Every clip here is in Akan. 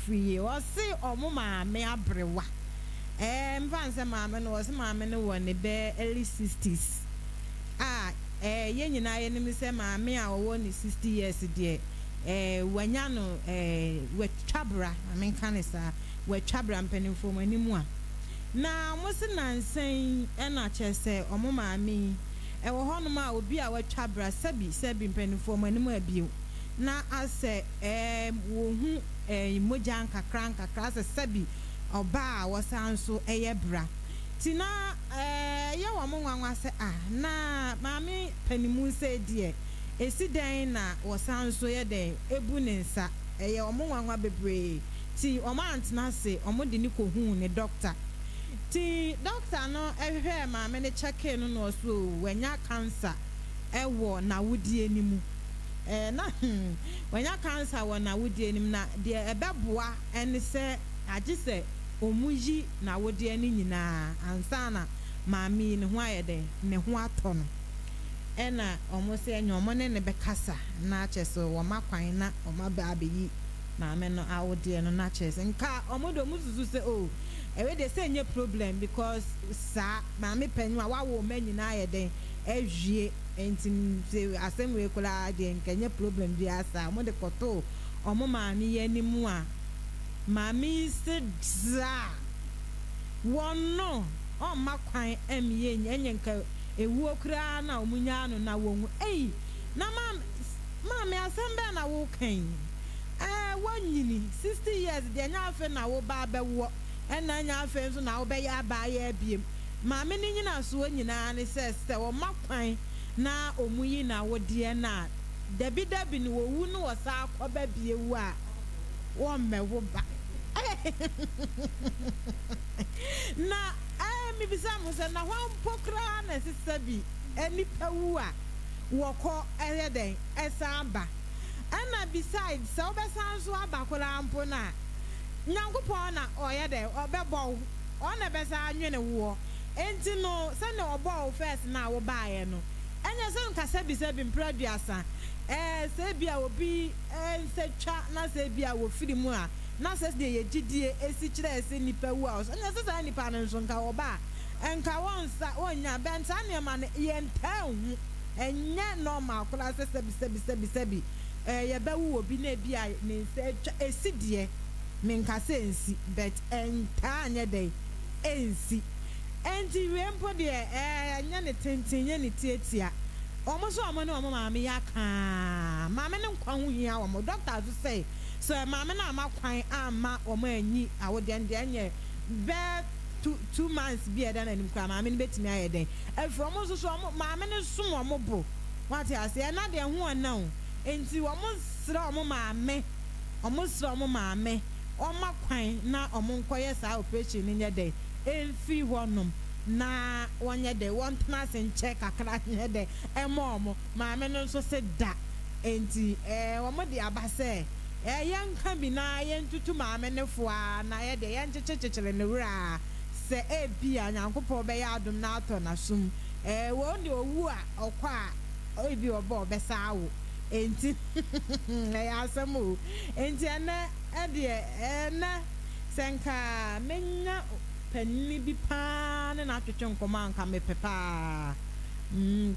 free or say or mama me abrewa mfanse mama no was mama no one be early 60s ye nyina ye nim se mama a wo ni 60 years de wanya no we twabra amen kanisa we twabra mpanimfo manimu a na mo se nansen na chese omo mama wo honom a obi a we twabra sabi mpanimfo manimu abio na ase wo hu moja nkakra se sabi oba wasanso eyebra tina ye wo mo nwanwa se na maami panimu se die esi den na wasanso ye den ebu ne nsa ye wo mo nwanwa bebre ti o ma antena se o mo de ni ko hu ne doctor ti doctor no ehwe maami ne check no no so wanya cancer ewo na wudie ni mu na wanya cancer wo na wudie ni mu na de ebeboa ene se agise omuyi na wode ani nyina ansana maami ne ho ayede ne ho atono ena omo se enyo omo ne bekasa na chese wo makwan na omo ba abeyi maami no awode no na chese nka omo do mususu se ewe de se nye problem because sa maami panyu wa wo manyina ayede ehwie entin se asemwe kula de nkenye problem bi asa omo de koto omo maami ye ni mu a Mami said wono o makwan emiye nyenyenka ewu okra na omunya no na wonwu na mami asembe na wo kan wonyini 60 years de nya afe na wo ba bewo na nya afe nso na wo be ya ba ya biem mami ni nyina so nyina ne se wo makwan na omuyi na wo de na dabi ni wo wu no wo sa akoba biewu a wo mewo ba na mi bisa mo se na hwan pokra na sisabi eni pawu a woko eheden esamba ana besides so besan so abakora ampo na nyankopon na oyede obebo ona besa anwene wo enti no se na obo first na wo baaye no enya se nkasa bisabi mpraduasa se bia obi ensetwa na se bia wo firimu a na se de ye gidie esi kire esi nipa wu a enya se sa nipa no nso nka oba enka wonsa wonya benta ne ma ne ye ntahu enye normal kula se sebi ye bawu obi na bia ne se esi de menka se ensi but enta anya dey ensi enti wempo de enya ne tenten nye ne tietia omo so omo ne omo maame yaka maame ne nkwa hu hia omo doctor so say so maame na amakwan ama omo anyi awode ende anye be 2 months bi eda na nim kwa maame ne betimi ayeden efro omo so omo maame ne sum omo bo wati ase na de hu ona o enti omo sra omo maame omakwan na omo nkoye sa operation ni nye de enfi honum na wonye de won tnas en check akra nye de emomo maame no so se da enti womo de abase yanka bi na yentutu maame ne foa na ye de yenchechechele ne wura se bia nyankopɔ be ya adom na ato na sum wo de owu a okwa ebi obo besa awo enti ya asamo enti ene de senka menya panni bi pa na atwetwe nkoma anka mepepa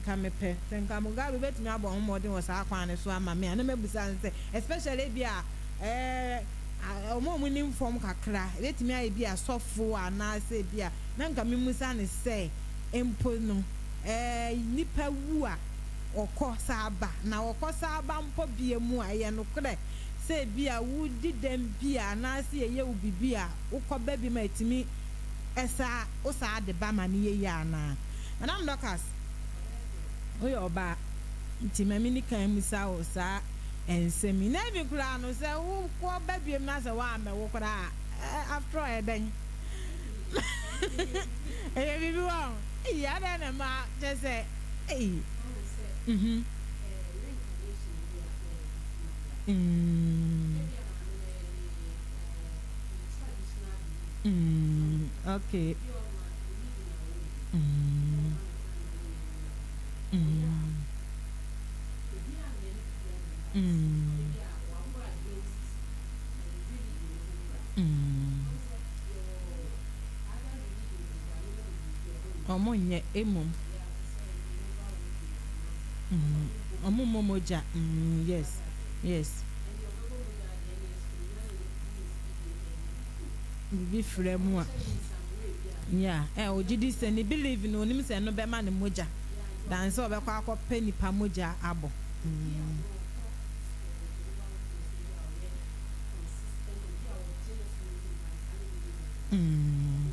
ka mepe senka mugabe betimi abo homode wo sa akwan ne so ama me na mebusa nse especially bi a omo ni form kakra betimi aye bi asofo ana se bi a na nka memusa ne se empo no nipa wu a okosa aba na okosa aba mpo bia mu aye no kre se bi a wudi dem bi a na se ye wo bibia ukoba bi ma etimi esa usa de ba ma ne ye ana madam doctors oyo ba nti mami ni kan musa o sa ensemi na bi kura no se wo ko ba bi na se wa me wo kura after eden bibi wa ya na ma je se okay Mm. Omo nye emom. Mm. Omo momoja. Mm. Yes. Yes. Bibi fremu a. Yeah. Ojidi se ni believe no onim se no be ma ne moja. Dan se obekwa akopɛ nipa moja abo. Mm. Mm.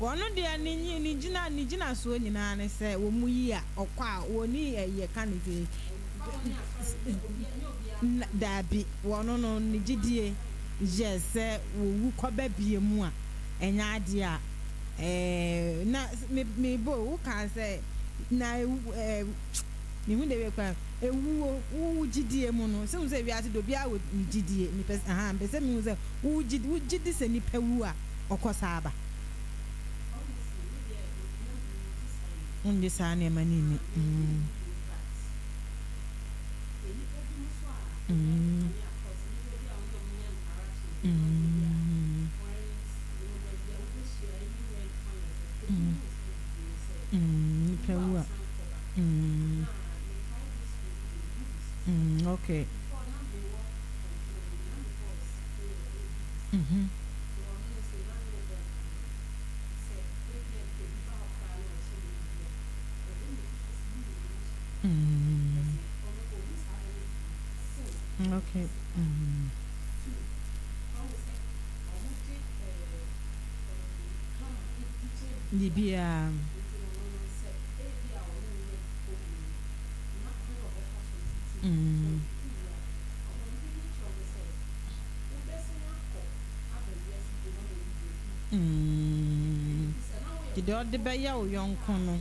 Wono de ni gina so nyina ne se wo mu yi a okwa a woni eye ka ne se dabi wono no ni gidie je se wo wu koba bie mu a enya ade a na me bo wo kan se na ni hu de we kwa wu gidie mu no se wi ase do bia wo ni gidie ni pese pese mi hu se wu gidi se ni pewu a okosa aba. Unde sane manini. Pewa. Okay. Okay. Libya. The other by your young corner.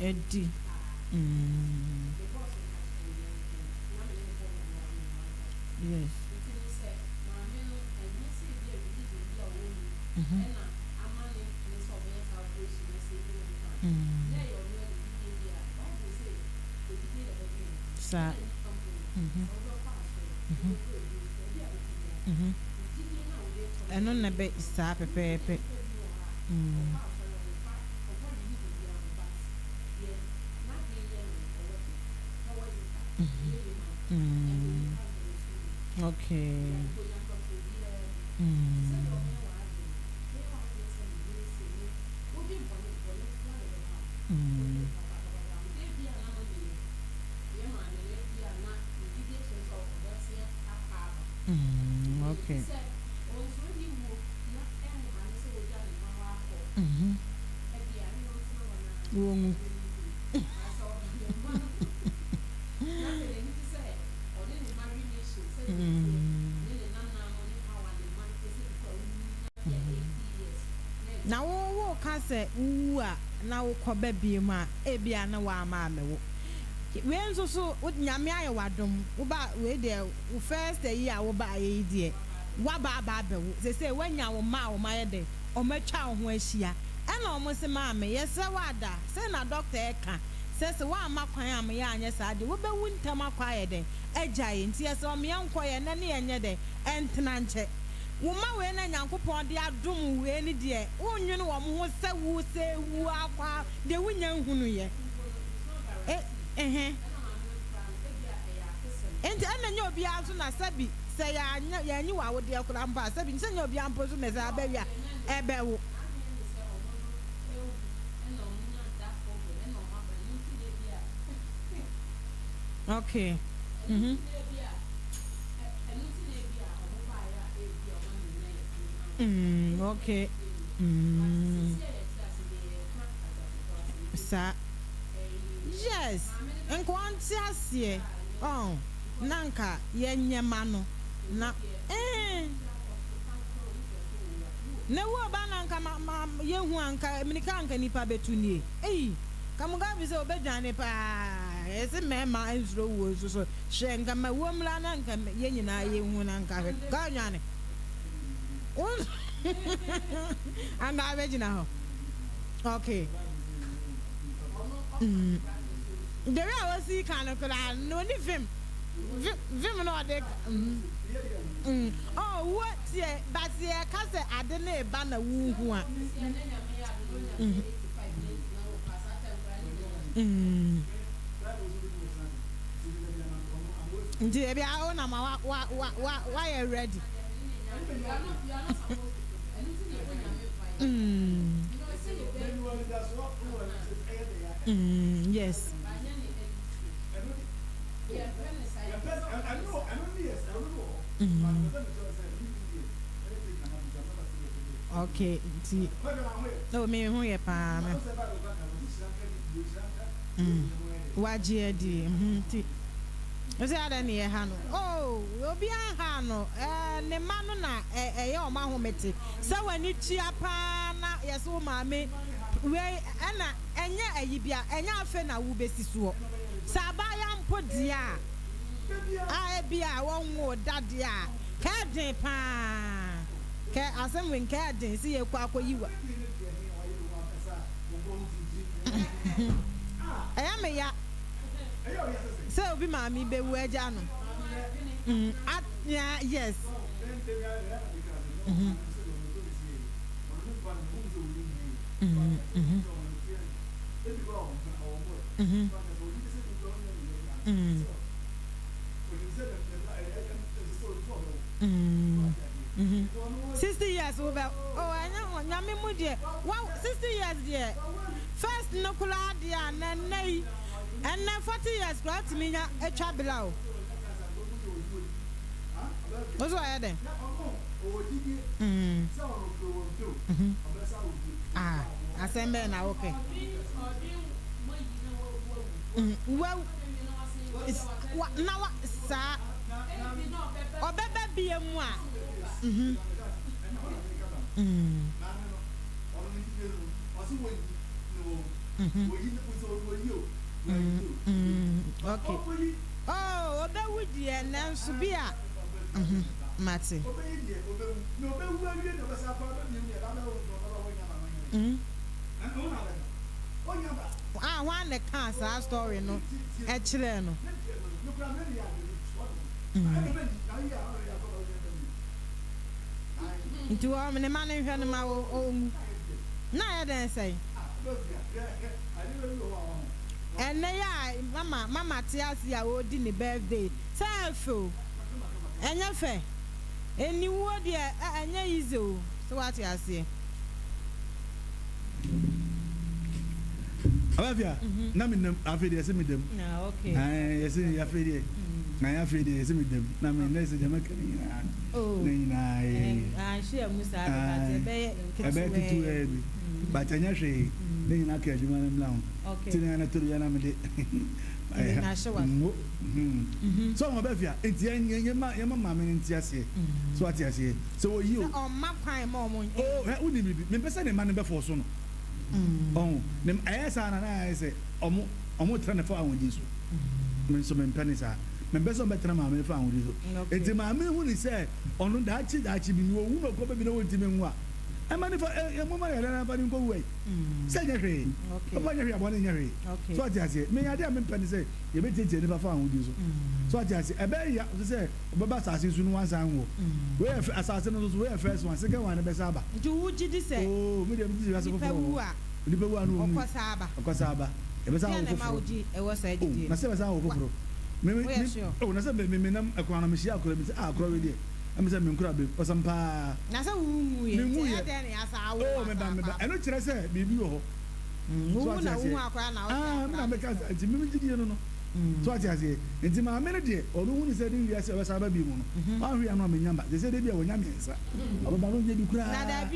Eddie. Yes. Sa. Eno na be sa pepepe. Okay. Okay. Na wo ka se wu a na wo kɔ ba bie mu a ebia na wa ama amewo we nso so nyame aye wadom wo ba we de wo first year wo ba aye die wa ba bewo se wanya wo ma ye de o matwa wo ho ahia ɛna o mo se ma me ye se wada se na doctor e ka se wa ama kwan am ye anye sa de wo be wu ntam akwa ye de agya ye nti ye se o me enko ye na ne ye nye de entena nche wo ma we na nyankopon de adom we ni de wonwene wo mo ho se wu akwa de wunya nhunu ye enti ana nya obi aso na sabi se ya nyi wa wo de akura mba sabi se nya obi ampo so na za ba wi a ebe wo okay okay sa yes nkwanti asie nanka yenyema no na ne wo ba nanka yehu anka minika anka nipa betunie kamuga bi se obedwane pa ese mema enzuro wo so hyenga ma wo mla nanka yenyina yehu nanka ga nwane And I original. Okay. The way I was see kind of no need him. Vim no de. Oh, what yeah, but yeah, cause I didn't ban a woo one. Dear, I own why are ready? Yes. Okay. No, me who you pa. Wajedi. Ose ada ne ha no. Oh, obi aha no. Ne ma no na ye o ma homete. Se wani tua pa na yeso ma me. We na enye ayibia, enye afe na wo besi so. Saba ya mpo dia. A bia won wo dade a. Ka den pa. Ke asem wen ka den si ye kwa akoyiwa. Aya me ya. So obi mami be wu eja no. Yes. Mm-hmm. 60 years over. Oh, I know. Nyame mu de. Wow, 60 years there. First no kula dia and nay. And now 40 years go to me a chablau. What's why then? Ah, I send me now, okay. Well, it's what now, sir? Or better be a moi. Okay. Oh, that would be an answer. Be a Matty. I want the cancer story, no, actually, no. Into all the money in my own. No, I didn't say. And they are, Mama Tiasia would in the birthday. Self, and your fair. And you would, yeah, and yeah, easy. So what you say? Avia, Namin, Afidi, send me them. No, okay. I see Afidi. I have Afidi, send me them. Namin, there's a Jamaican. Oh, I share Musa. I bet it to but I know she, then I can't do one. Okay. Tina to the enemy. I show us. So, Mabefia, it's your mamma in Tiasia. So what I say. So you on my prime moment. Oh, that wouldn't be. Remember, send a man before soon. Oh, them as I say, almost 24 hours with you. So many pennies are. Members of better mamma found you. It's a mamma who said, on that she actually knew who probably know what you I'm only for a woman and I'm go away. Secretary, okay. One in your head. So I just say, may I damn penny say, you may take never found you. So I just say, I bet you say, Baba assassin once I will. Where assassins were first one, second one, the best Abba. Do you say, oh, medium, Cosaba. It was our said, I said, oh, I said, maybe a crown of Michelle could be our I'm saying, Crabby, or some pa. Now, so we oh, I know what I said, baby. Oh, I'm because it's a minute, you know. So I say, it's my melody, or the one said, yes, I was a baby. I'm not in Yamba. They said they were young. You cry.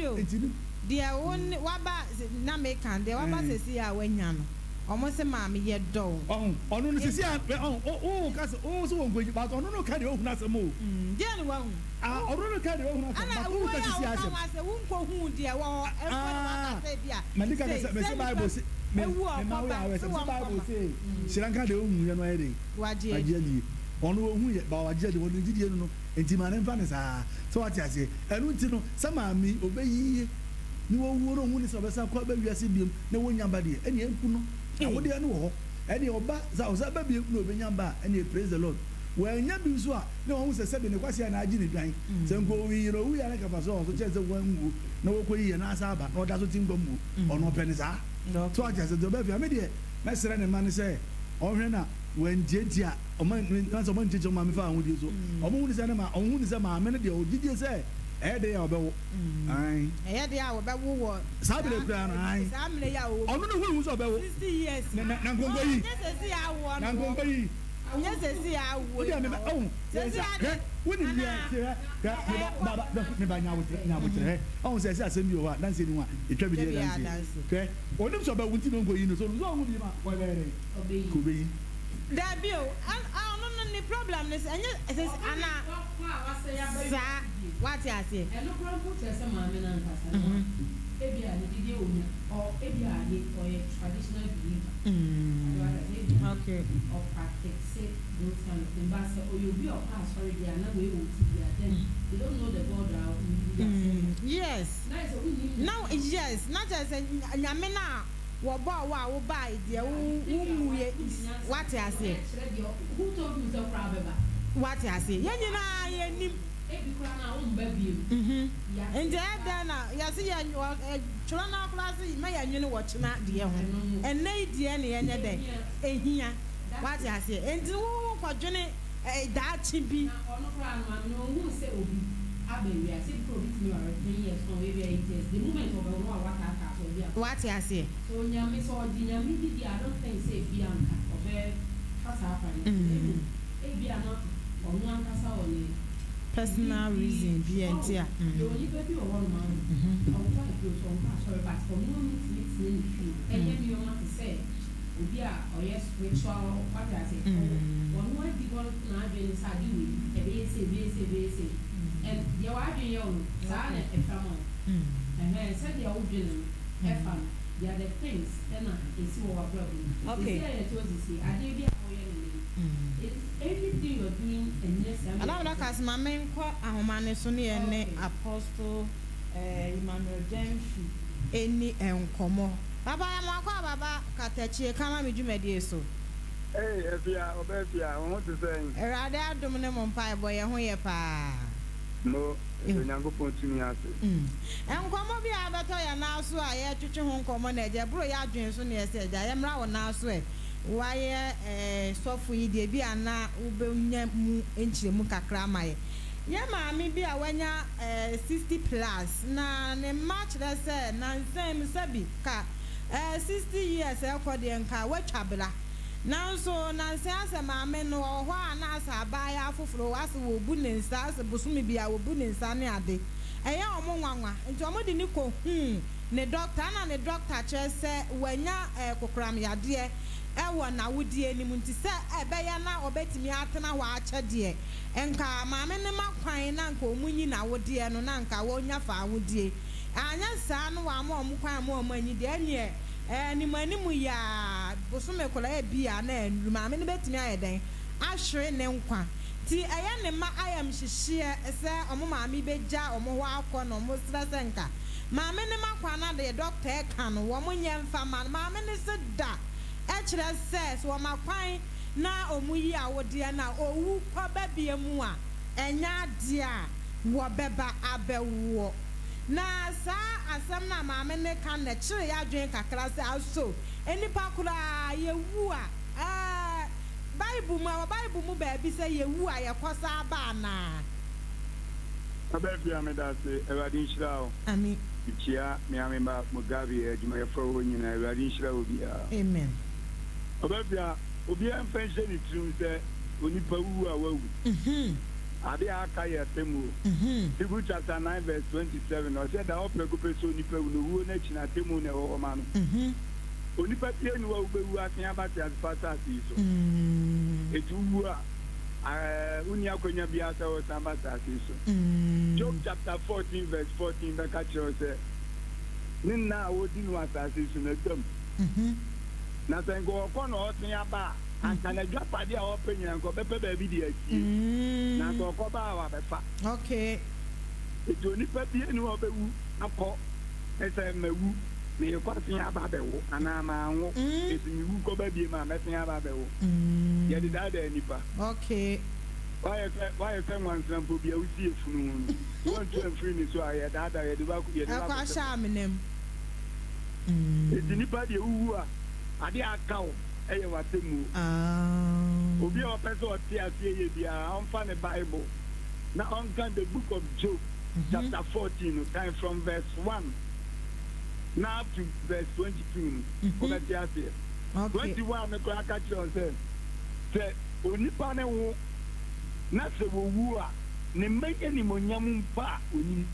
Dear one, what about Namekan? There was a see our Yam. Almost a mammy yet do. Oh, no, see, oh, Castle, oh, so going about on no carry off not a move. Then one, I don't carry off not a womb, dear. Malika said, Bible say, Bible say, she don't carry on, you know, what jelly. On whom yet, but I jelly, what did you know? enti ma ne mfa ne saa so what you say enu nti no sama mi obeyi ni wo wo no hu ni so besa kwa ba wiase biem na wonya ba de ene enku no na wo de ne wo ho ene oba za o za ba biem no obenya ba ene praise the lord wanya bi so a na wo se sebe ne kwase na agi ne dwan se nko wi no wi ya na kafa so che se wangu na wo ko yi na asa ba na o da so tingo mu ono pe ne saa so what you say do ba fi ame de na sere ne man say o hwe na when jetia o man na so man jetia ma me fa hu di so o mo hu ni se na ma o hu ni se ma me ne de o gidi se de ya obewo ai de ya obewo wo sabele kura na ai sabele ya wo onu no hu so obewo 60 years na ngongo yi nyese ya wo na ngongo yi nyese ya wo ya me oh woni bia se baba me ba nyawo tere oh se asem bi o wa dan se ni wa etwa bi de dan se ke onu so obewo ti ngongo yi no so no hu bi ma wa bere obeyi Dabio, no ni problem is ana sa what you say. E no problem put say mama na nkasa. Ebi a ni didi onya or ebi a ni or traditional believer. Okay. Or practice those kind of things. But so you be or pass sorry they are not way old then you don't know the God out. Yes. Now yes, not as nyamena wo ba wa wo ba ide wo muye what you say. Who told you so problem? What you say? Ye nyina ye nim e bi kura na wo mba bi. Nje da na ya se ya chura na class ma ya nwene wo china de ho. Enne ide ne ye nye de ehia. What you say? Nje wo kwadwene da chi bi. Ono kura no hu se obi abewi ase produce me or 10 years from maybe 8 years. The moment of no what what you say? So nyame so nyame di I don't think say bi anka obe fasa happen. Ebi ana onu anka sa oni personal reason bi entia. You only baby or one man. I will try to do so sorry but for no meet ni true. Enye mi o ma to say obi a oye spiritual what I say. One one di one na be ni sa di we. Ebe say. And the wadi yo sa na e famo. Said the old gentleman, they are the things, and I see what problem. Okay. I did be everything you're doing, and yes, I'm not as my main quite a man Sunni and Apostle Emmanuel James, any and como. Baba, Baba, Katakyie, come on, you made so. Hey, if you are, I want to say, rather, Dominum on Pie Boy, and where pa. No. Nyango to me ase. En komo bi abeto ya na so a ye twetwe ho komo na je bro ya adwen so na ese ja ye mra wo na so e wa ye sofu yi de bi ana ubenya mu enchire mu kakra maye ye maami bi a wanya 60 plus na ne match da se na nsem sabi ka 60 years e kwode nka watwabela nanso nanse ase maame no ho a na asa abaya afoforo ase wo bu ne nsa ase busumi bia wo bu ne nsa ne ade eya omo nwanwa nti omo de ni ko ne doctor na ne doctor che se wanya kokram yade wo na wodie ni mu nti se ebeya na obetimi atena wa ache de enka maame ne makwan na nka omunyi na wodie no na nka wonya fa wodie anya sa no wa ma omukwan ma omanyi de anye ni manimu ya bosume kola e bia na enruma me ne betimi ayeden ahwere ne nkwa ti eye ne ma ayam hyehye se omo maami beja omo ho akọ no mo stress nka maame ne makwa na de doctor e ka no wo mo nyemfa maame ne se da e kire se wo makwan na omuyi awode na owu kwa babie mu a enya de a wo beba abewo na sa asam na maame ne kan na kire ya adwen kakra se aso enipa kura ye wu a bible mu ba bi se ye wu a ye kosa ba na abia me da se ewadi nshira o amen ichia me amemba mugabe adwuma ye fro nyina ewadi nshira obi a amen abia obi an fense ni trum se onipa wu a wawu ade aka ye temu Hebrew chapter 9 verse 27 o said that all people so nipa wu no wu na china temu na wo ma no onipa tie ni wa ubewu akan abati as fast as so etu wu a uni akonya bia sa o sambata as so Job chapter 14 verse 14 be ka chiro se ninna wo dinu asase so na tam na sengo ko no otin aba Antana Japadi or opinion, go Pepe baby, now go Coba, okay. It's only Pepe and no other woo, a pot, as I may woo, may you pass me about the woo, and I'm a it's you go baby, my messing about the woo. Yet it had any pa. Okay. Why someone will be a see if you want to free so I had other It's anybody who are the account. I was the move. Obi a person or TSA, they are on the Bible. Now on the book of Job, chapter 14, time from verse 1 now to verse 22. Over TSA. 21, the Katakyie said, only panel. Na se wo wu a ne mmanya ni monyam mpa oni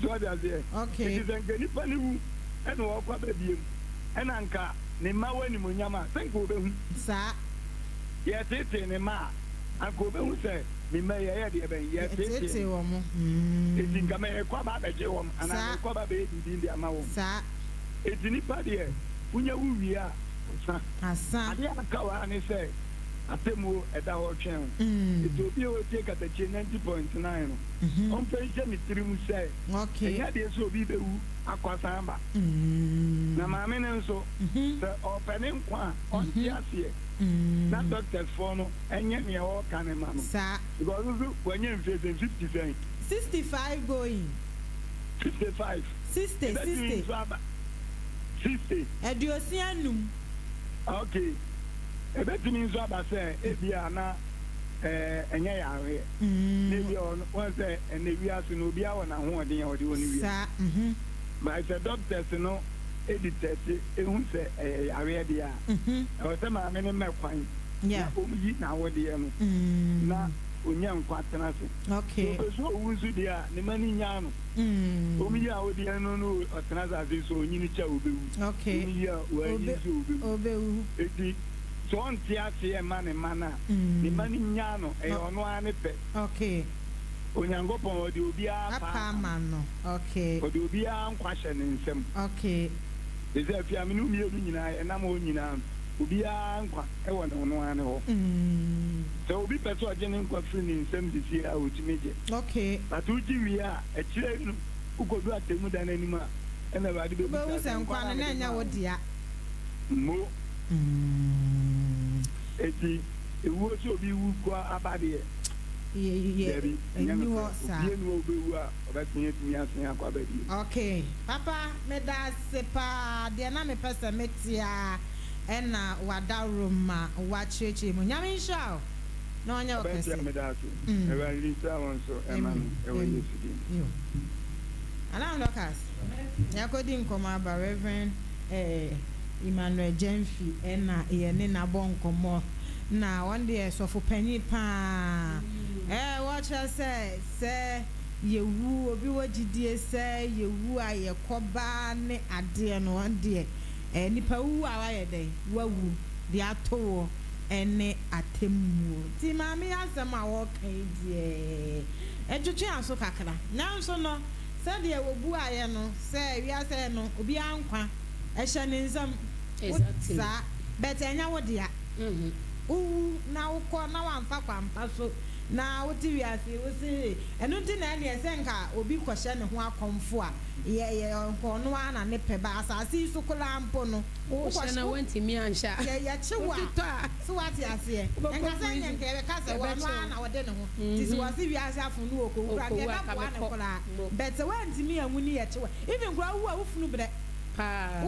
so that there okay it is ngani pani wu ena wo kwa ba biem ena nka ne ma wani monyam a senko be hu sa ye tete ne ma anko be hu se me ma ye de ben ye tete wo mo eti nka me kwa ba be je wo ana kwa ba be di ndi ama wo sa eti ni pa de unya wu wi a asa ade aka wa ne se atemu eda ho twen Ethiopia o take Katakyie 90.9 on pension ni trimu say okay ya de so obi bewu akwasa amba na maame ne nso se opening kwa on tiasie na doctors for no enye me o kan ma no sa because when you 50 65 going 55 60 Eduosianum okay ebetimi nso abase ebia na enye yare nebi on say enewi ase no bia wona ho odin odi woni wi sa but the doctors no editors ehun say yare dia o say ma me ne mekwan yeah omuyi na wodi no na onya nkwa tena se okay so wuzu dia ne mani nya no omuyi a wodi no no otena za so onyini cha obewu okay omuyi a wa yi so obewu eti so on tiasie mane mana ni mani nyano e ono ane pe okay onyankopon odi obi apa mano okay odi obi ankwahye ne nsem okay eze afia me no mi elu nyina e na ma onyina obi ankwa e wo no ane ho so obi pe so je ne nkwa firi ne nsem disi a otimeje okay but uji wi a e kire nu ukodu atemu dan anima e na ba de be bu se nkwa na nya wodia mo eti ewu so bi wu kwa abade ye enyu sa ye no obewu a obetinye tinya asen akwa badi okay papa me da sepa de na me pesa metia ena Dawuro ma wa cheche mu nyame nsha na onya okese me da so e wa lisa won so e ma e wo yesidi yo ala Lucas yakodi nkoma ba Reverend Emmanuel Jemfi ena ye ne na bonkomo na one day sofo panyi pa watch us say yewu obi wagidie say yewu ayekoba ne ade no one day nipa wu awaye den wawu de atowo ene atemu ti maami asem a wo kan die ejutwe aso kakra na nso no say de wobu aye no say wi ase no obi ankwa ehye ne nsam exactly sa bet enya wo dia na ukọ na wamfa kwampa so na woti wi ase wo se enu ti na ne ese nka obi kwhye ne ho akomfo a ye nko no ana ne peba asase so kula mpo no wo kwhye na wanti mi ansha ye chewa so wati ase enka se nye nke be kase wo no ana wo de ne ho ti si wo se wi ase afunu okowura ke ba bo ana kola bet wanti mi anwuni ye chewa even kura wo a wo funu bre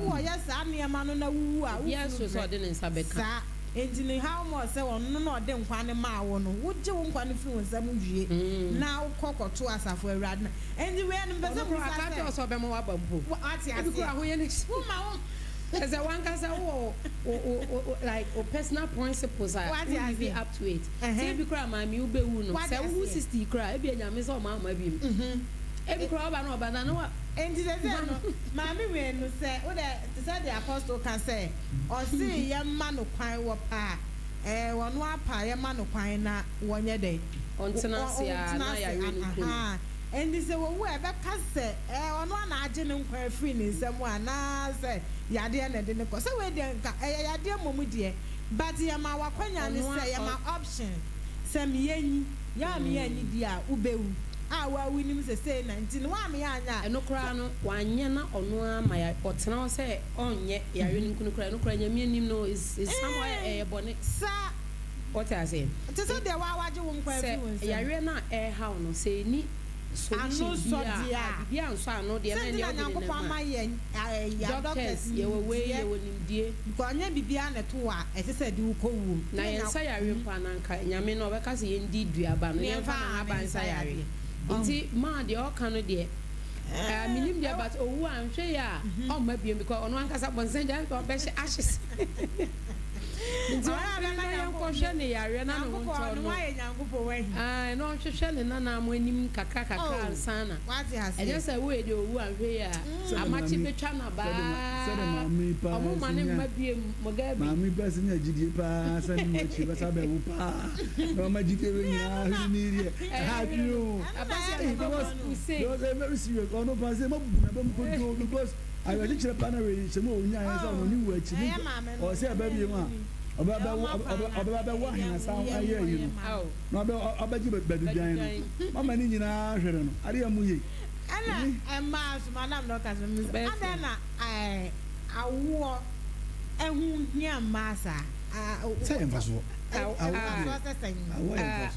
wo ya sa niema no na wu a wo yes so de nsa beka enjini how much say won no de nkwa ne ma wo no wo je wo nkwa ne firi wonsam wie na wo kokoto asafo awurade na enji we no beze mu sa aka to so be mo wa bampo ati ase bi ho ye ne wo ma wo as a one kasa wo like o personal principles are be up to it say bi kra ma mi ubewu no say wo 60 kra e bi anyame so ma ma bi e bi kra oba na no and the no mami we no say wo say the apostle can say or say ye ma no kwan wo pa wono apa ye ma no kwan na wonye dey ontena se na ya we no and say wo e be ka say ono na agye ne nkwa free ne nsɛm ana sɛ yadeɛ na de ne kɔ sɛ we de nka yadeɛ mɔmu deɛ but ya ma wakwanya ne sɛ ya ma option sɛ me yanyi ya me yanyi di a ubewu a wa winim sɛ say 19 wa me anya ɛno kora no wanyɛ na ɔno ama ya ɔtena sɛ ɔnyɛ yare ne nkunu kora no kora nyame anim no is somewhere bɔne sa what I say te sɛ de wa wagye wo nkwa free wo nsɛm yare na how no sɛ ni ano so dia bia nso ano de na ne ɔde ama yɛ ya doctors ye we ye nimdie anya bibia na to a ɛte sɛ de wo kɔwu na yɛn sa yare mpa na nka nyame no ɔbɛka sɛ yɛn di duaba no yɛn fa na aba nsa yare nti ma de ɔka no de minim dia but owu anhwe ya ɔma biem because ɔno ankasa bɔnsen gya ɔbɛhyɛ ashes nti ɔna na yɛn kɔhwɛ ne yare na no ntɔ no ayɛ nyankopɔ wahi no hwehwɛ ne nana mo anim kakra ansana ɛnyɛ sɛ wo de owu anhwe ya amachi betwa na ba ɔmo ma ne mma biem mo ga bi maami pa sɛ nya gidie pa sɛ ne machi ba sa bɛ wo pa na ma gidie be nya ni rie ha trio abase ko say those are very serious ɔno pa sɛ mabu na bɛ mo ko because I was just pa na we sɛ mo onya yɛ sɛ ɔno ni wo achi ni ɔ sɛ ba bi mu a ọba wa hina sa ayẹ yi no na ọba ji bẹdu dwan no mama ni nyinaa hwere no ade amu ye ana ma so madam no ka so mi ada na awo ehun hia masa say emfaso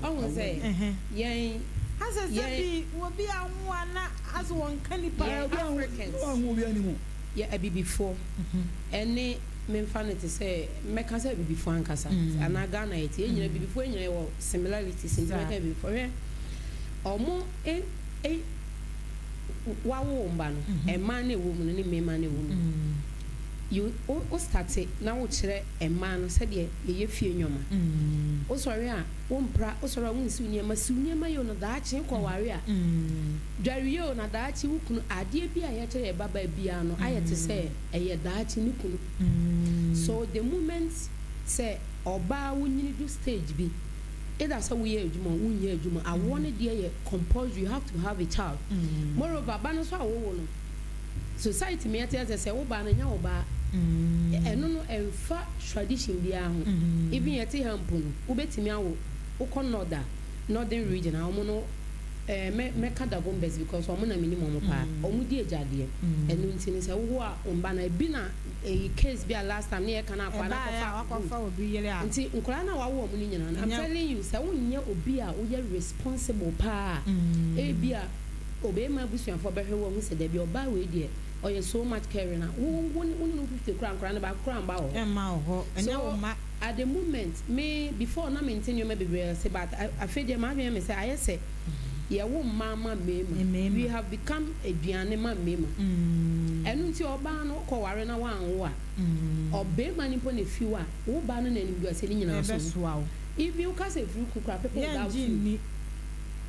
awo say yen asa sabi wo bi anwa na aso won kanipa Africans anwo bi animu ya abibifo ene memfa no te sɛ mɛka sɛ bibifo ankasa ana Ghana yɛte nyina bibifo nyina wɔ similarities nti mɛka bibifo hwɛ ɔmo wawo mba no ɛma na ɛwɔ mu no ne mmɛma na ɛwɔ mu o start na wo kyerɛ ɛma no sɛdeɛ yɛyɛ fie nnwoma o sɔre a wo mpra o sɔre a wo nsi nneɛma yɛ no daakye kɔware a dware yɛ na daakye wo kunu adeɛ bi a yɛkyerɛ yɛ baba bia no ayɛ te sɛ ɛyɛ daakye ne kunu so the moment sɛ ɔbaa wo nyini do stage bi either sɛ woyɛ adwuma wonyɛ adwuma awoɔ no deɛ yɛ compulsory you have to have a child moreover ba no so a wowo no society me yɛte sɛ wo ba no nya wo ba ɛno no ɛmfa tradition biara ho even yɛte ha mpo no wobɛtumi awo wokɔ northern region a ɔmo no mɛka da bombers because ɔmo na minim ɔmo paa ɔmo di agyadeɛ ɛno nti ne sɛ wo a ɔmba na ebi na case bi a last time ne yɛka na akwa na akɔfa obi yele a nti nkora na wawo ɔmo ne nyina I'm telling you sɛ wonyɛ obi a woyɛ responsible paa ebi a obema busuafo bɛhwɛ wɔ ho sɛ da bi ɔba we deɛ ɔyɛ so much caring na wo 50 kra na ba kra mba ho ɛnya wo ma at the moment me before na maintain you maybe say but I feel them have me say I say yeah wo mama mema we have become aduane ma mema ɛnu nti oba no kɔ ware na wanwo a obema ni po na fiwa wo ba no na nim do ase ni nyina so if you can say free kukra people that food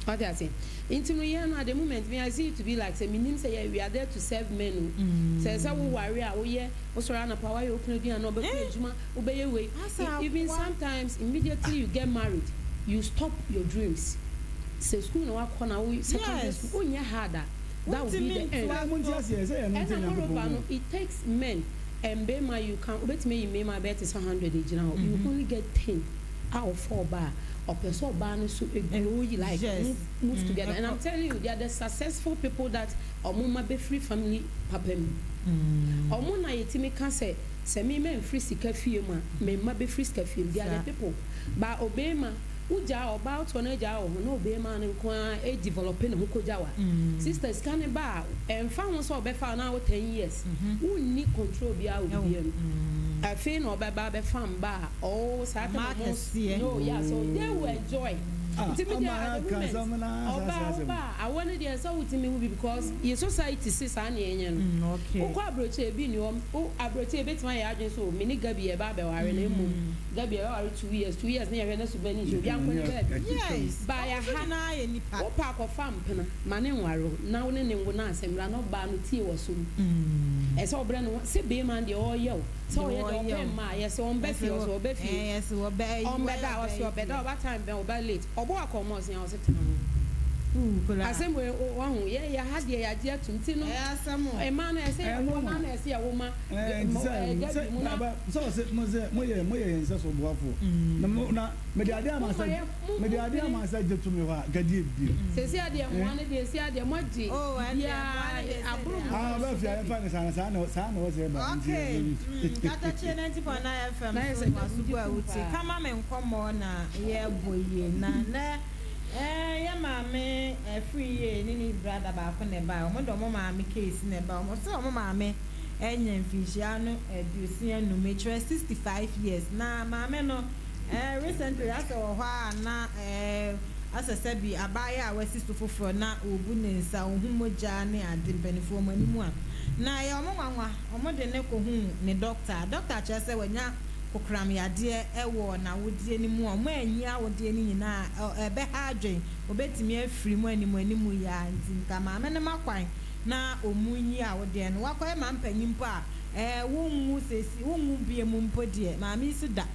what I say into me at the moment me I see it to be like say meaning say we are there to serve men say wo worry a wo ye wo sora na power you open do na obe ejuma obeye we even sometimes immediately you get married you stop your dreams say school no akọ na wo secondary school onya harder that will be the end and it takes men and bema you can obetime you me my bet is 100 age now you only get 10 out of 4 bar or person ban so you like move together and I'm telling you they are the successful people that omuma be free family papem omuna yetimi kan say me men free sika fie ma me ma be free sika fie they are the people ba obema uja about to na ja o no obema na nko e developing ho kojawa sisters kan ba emfa ho so obefa na 10 years who need control bia obiem I feel no ba fam ba oh sakamamos no yeah so they will enjoy I wanted the answer with me because your society says okay o abroche bi ni o abroche bit my agent so mini gabi e ba be ware na emu gabi e ware 2 years na ye na so bani jo bi anko yes ba ya ha na ye nipa o pa ko fam pena mane nwaro na wo ne ngo na asemra no ba no tie wo so e so obra no se be man de o ye o so ye do pe ma ye se on be fi o so be fi yes wo be on be da o so be da o ba time be o ba late obo akomo se o se tan asem we wahu ye ya hade ya je atunti no asem e ma na ese e wo na ese ya wo ma so moye yensa so boafo na me de ade ama sa je to me ho gadi ebi sesi ade mo ane de sesi ade mo je ya aburu ba fi ya fa ne sa na wo se ba okay Katakyie 90.9 FM so masubu awuti kama me nkomo na ye boye na ya maame free ye ni brother ba ko ne ba o do mo maame case ne ba o so mo maame enya mfishia no edusia no mature 65 years na maame no recently asa wo ha na asese bi abaya awasi foforo na obu ne nsa ohumogya ne ade benefo manimu a na ya omwanwa omode ne ko hu ne doctor chese wanya kokram yade ewo na wodie ni mu omo anyi awode ni nyina ebe ha adwen obetimi afiri mu animu ya ntinka maame ne makwan na omunyi awode no wakoye mampanyimpo a wonwu sesi wonwu bie mu mpodie maame isi da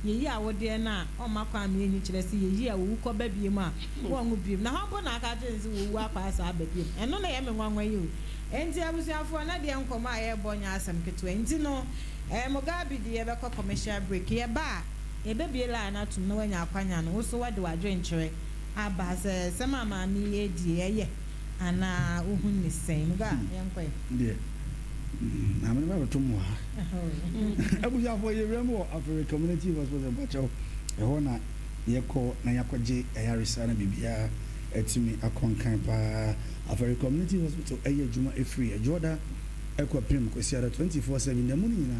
yeyi awode na o makwan me enyi kire se yeyi a wo ko ba bie mu a wonwu bie na ho bo na aka je nsi wo akwa asa ababie eno na ye me nwanwa yi o enti abusuafo na de nkoma a ye bonya asem keto enti no Mugabe de yebekọ commercial break ye ba ebebie la na tum na wanya akwanya no so wade wadwen kyere aba se sema maami ye die ye ana ohun ni sen muga yenkwe de na me ba to mo ha abusuafo ye remo African Community Hospital bacho ho na yekọ na yakọje ayaresa na bibia etimi akonkan pa African Community Hospital adwuma free ajoda ekwa prim kwesi ara 24/7 na mu nyina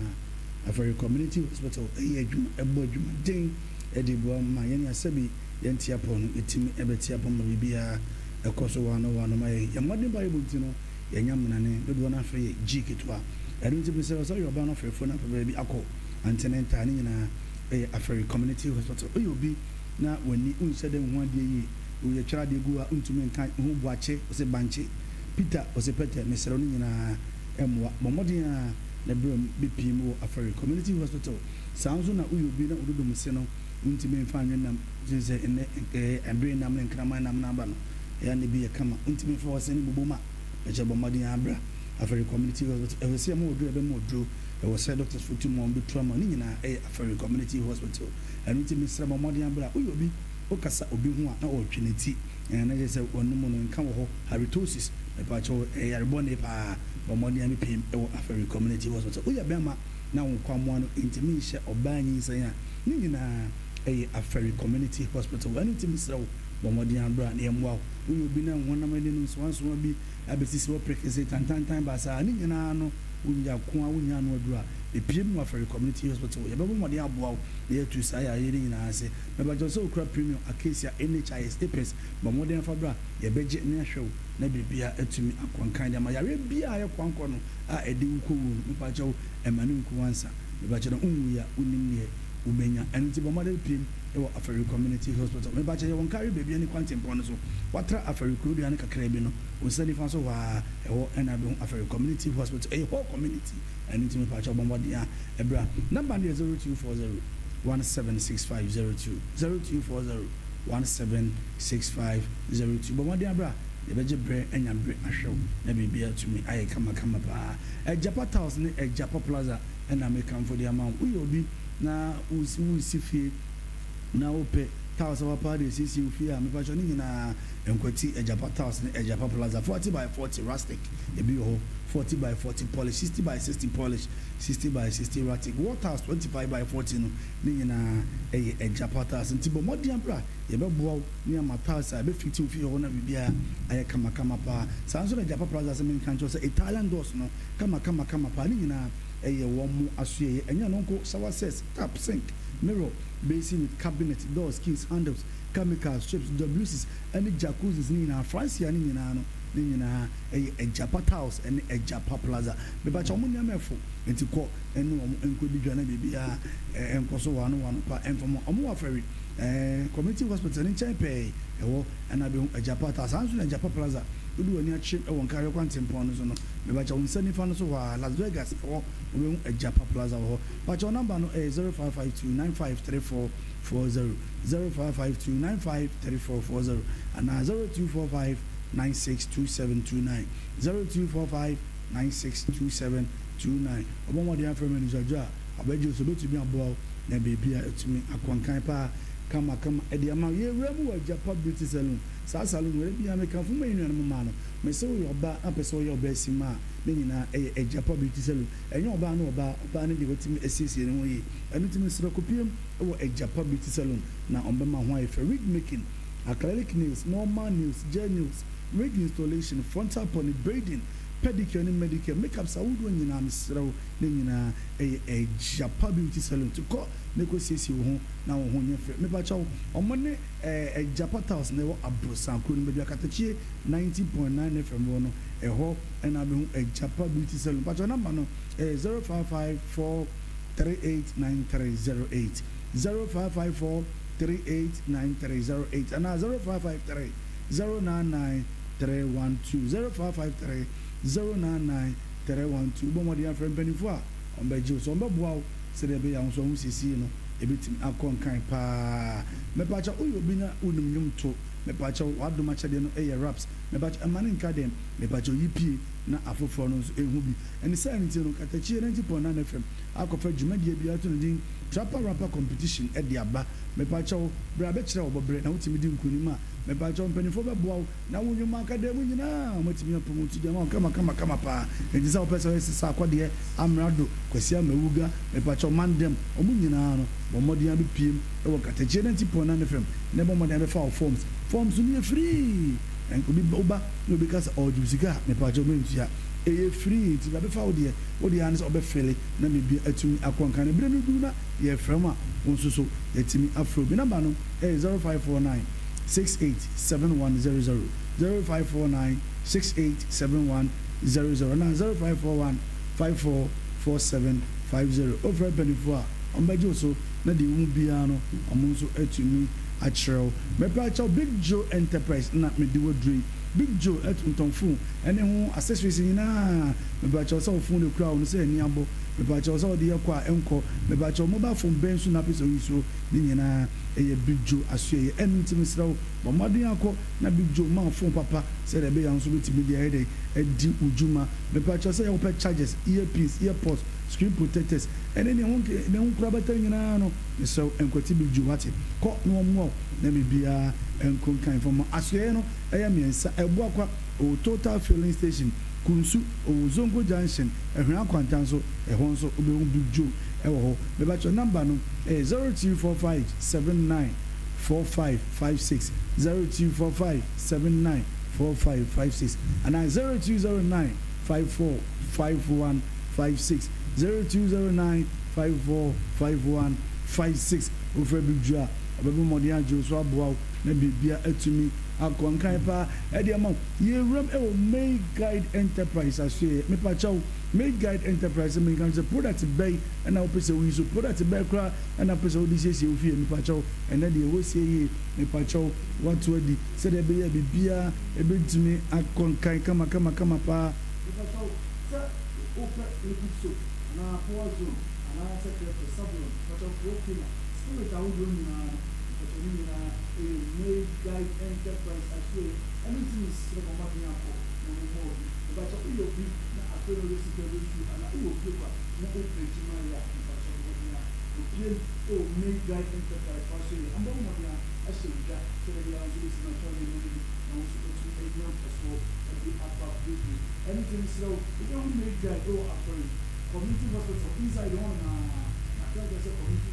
African Community Hospital adwuma adwuma den edibo ma yene asabi yentia pon etimi ebetia pon bibia ekoso wano ma yamode bible tino yanyamna ne dodo na afa ye jiketwa erunti bi se so yoba na frefo na pa bi akọ antenenta ne nyina African Community Hospital oyobi na wani unsede ho ade yi uye twara de gu a untumi nkan ho boache ose banche Peter ose Peter mesero ne nyina emwa momodin a na brom bpm African Community Hospital sanzo na uyobi na ododo mse no untimi mfa nwenam jinse ene embre nam ne nkrama nam na ba no ya ne bi kama untimi fa wose ne buboma eje bomodin abra African Community Hospital ewese mo oduro ebe mo oduro ewose doctors futu mo bi trauma ne nyina African Community Hospital enu untimi sra bomodin abra uyobi okasa obi hu a na otweneti na je se onum no nka wo ho halitosis e pa cho yarebone pa bomoni ami pim e African Community Hospital uya bema na nkwamo no intimi hye obanyi nsan a nyina African Community Hospital anu intimi sra wo bomoni abra na emwa uyo bi na wonam ani no so wanso bi abesisi wo prekese tantantan ba sa nyina no unya ko a unya no adura epiem African Community Hospital ye bebo mode aboa ye tu sa ya ye nyina ase me ba jo so okra premium acacia NHIS staples ba mode fabra ye beje ne ahwew na bibia atumi akwankan de ma yare bia ye kwanko no a edi wuko wu me ba jo emanu nku wansa me ba jo no unwu ya unim ne umenya enti ba mode piem e wo African Community Hospital me ba jo ye won carry baby ani kwantempo no so watra African Crew ani kakra bi no wonsani fa so wa e wo na be African Community Hospital e whole community and to me patch up bomba dia ebra number 0240 176502 0240 176502 bomba dia bra e beje bre enyambre ahwew na bibia to me aye kama pa Japa House ne Japa Plaza na me come for the amount we obi na usi fie na ope House of party sisi ufia me patch ni na enkwati Japa House ne Japa Plaza 40x40 rustic e bi ho 40x40 polish 60x60 polish 60x60 ratic water 25x40 no ni nyina Japa House ntibo modian bra ye be boa ni amatasa be fiti ofi ho na bibia aye kama pa sanso na Japa Plaza se men kan cho se Italian doors no kama pa ni nyina wo mu asoye enya no nko shower sets tap sink mirror basin with cabinet doors keys handles chemical strips WCs any jacuzzis ni na Francia ni nyina no ni nyina Japa House and Japa Plaza be ba chomo ni amefo enti ko enu enkodi dwana bibia enkoso wano pa enfomo omo aferi community hospital ni champe ewo na be Japa House anso na Japa Plaza udu ani achi won kare kwantempo no so no me ba chomo nsani fa no so wa Las Vegas for we Japa Plaza ho ba chomo number no 05529534 0552953440 and 0245962729 0245962729 obomo dia from Nigeria abeji so betumi abo na baby atumi akwankan pa kama edi ama ye wemu wa Japan Beauty Salon sa salon we bia me kan fu me nua no ma no me se wo oba apeso ye oba sima me nyina e Japan Beauty Salon enye oba no oba ne de wetimi esiesie ne ho yi enu timi sira kopiem wo Japan Beauty Salon na ombema ho ayi wig making, acrylic nails, normal nails, gel nails, wig installation, frontal pony, braiding, pedicure and medicure, makeup sa wudu nyina misrawo ne nyina e Japan Beauty Salon to call negotiate ho na wo ho nya fe me ba chawo omone Japan House ne wo abrosan ko ni be Katakyie 90.9 FM wo no e ho na be ho Japan Beauty Salon ba chawo number no 0554389308 0554389308 and 0553 099312 0553 bo mo dia friend benifo a on be jiw so on be boawo se de be ya so hu sisi no ebitim akon kan pa me pa cha oyo bi na unum nyum to me pa cha wadoma cha de no raps me pa cha amane nka dem me pa cha yipi na afoforo no so ehu bi eni say nti no Katakyie 90.9 FM akofa dwumade bi ato no din trapper rapper competition e de aba me pa cha bra be kire obobre na wotimi di nkunim a me pa cha mpanifo be boawo na wonwum akademu nyina motimi apromote dem kama pa enti say opesa we sisa akode amrado kwasi amawuga me pa cha mandem omu nyina no bomodi abi piem e wo Katakyie 90.9 FM ne bomodi abi fa forms ni free and could be over no because all Jessica me pa cha mentia e free ti be fa wo de hands obe fele na me bi atumi akwankan ne bre no du na ye frama wonso so yetimi afro bi number no 0549 687100 0549 687100 na 0541 544750 over benefo ombajo so na de wu bia no omonso atumi achiro me pa cha Big Joe Enterprise na me de wodre Big Joe etuntonfu ene ho accessories nyina me ba cha so phone de kura no se ani abo me ba cha so de yakwa enko me ba cha mobile phone bensu na pese wiso ni nyina eye Big Joe asue enu timisrawo bo modern akọ na Big Joe ma phone papa se de be ya nso betimi de ede edi ujuma me ba cha so ya open chargers, earpiece, earpods, screen protectors ene ne ho kura bata nyina no so enkwati Big Joe wate ko no mo na me bia enkon kan from asue no eya miensa eboakwa o total filling station kunsu o zongo junction ehwan akwantanso ehon so obehu Big Joe ewo ho me ba cho number no 0245794556 0245794556 and 0209545156 0209545156 over Big Joe abebe modian jo so aboa na bibia atumi akwankan pa e de ma ye ram e o May Guide Enterprise asue me pa chaw May Guide Enterprise me kan se product bay na o pese wi so product bay kra na pese o di sese o fie me pa chaw e na de wo se ye me pa chaw what to di se de be ye bibia e betumi akwankan kama pa me pa chaw se o pe e so na pozo na se ke sabon pa chaw ko kina so ta o do na May Guide Enterprise actually anything is from Mafia for no but you be na after the security and you paper na open to my ya oh May Guide Enterprise actually and don't want actually that so they are doing this naturally now so to everyone as well and the upper beauty anything so you don't make guide go after community hospital inside on I think there's a community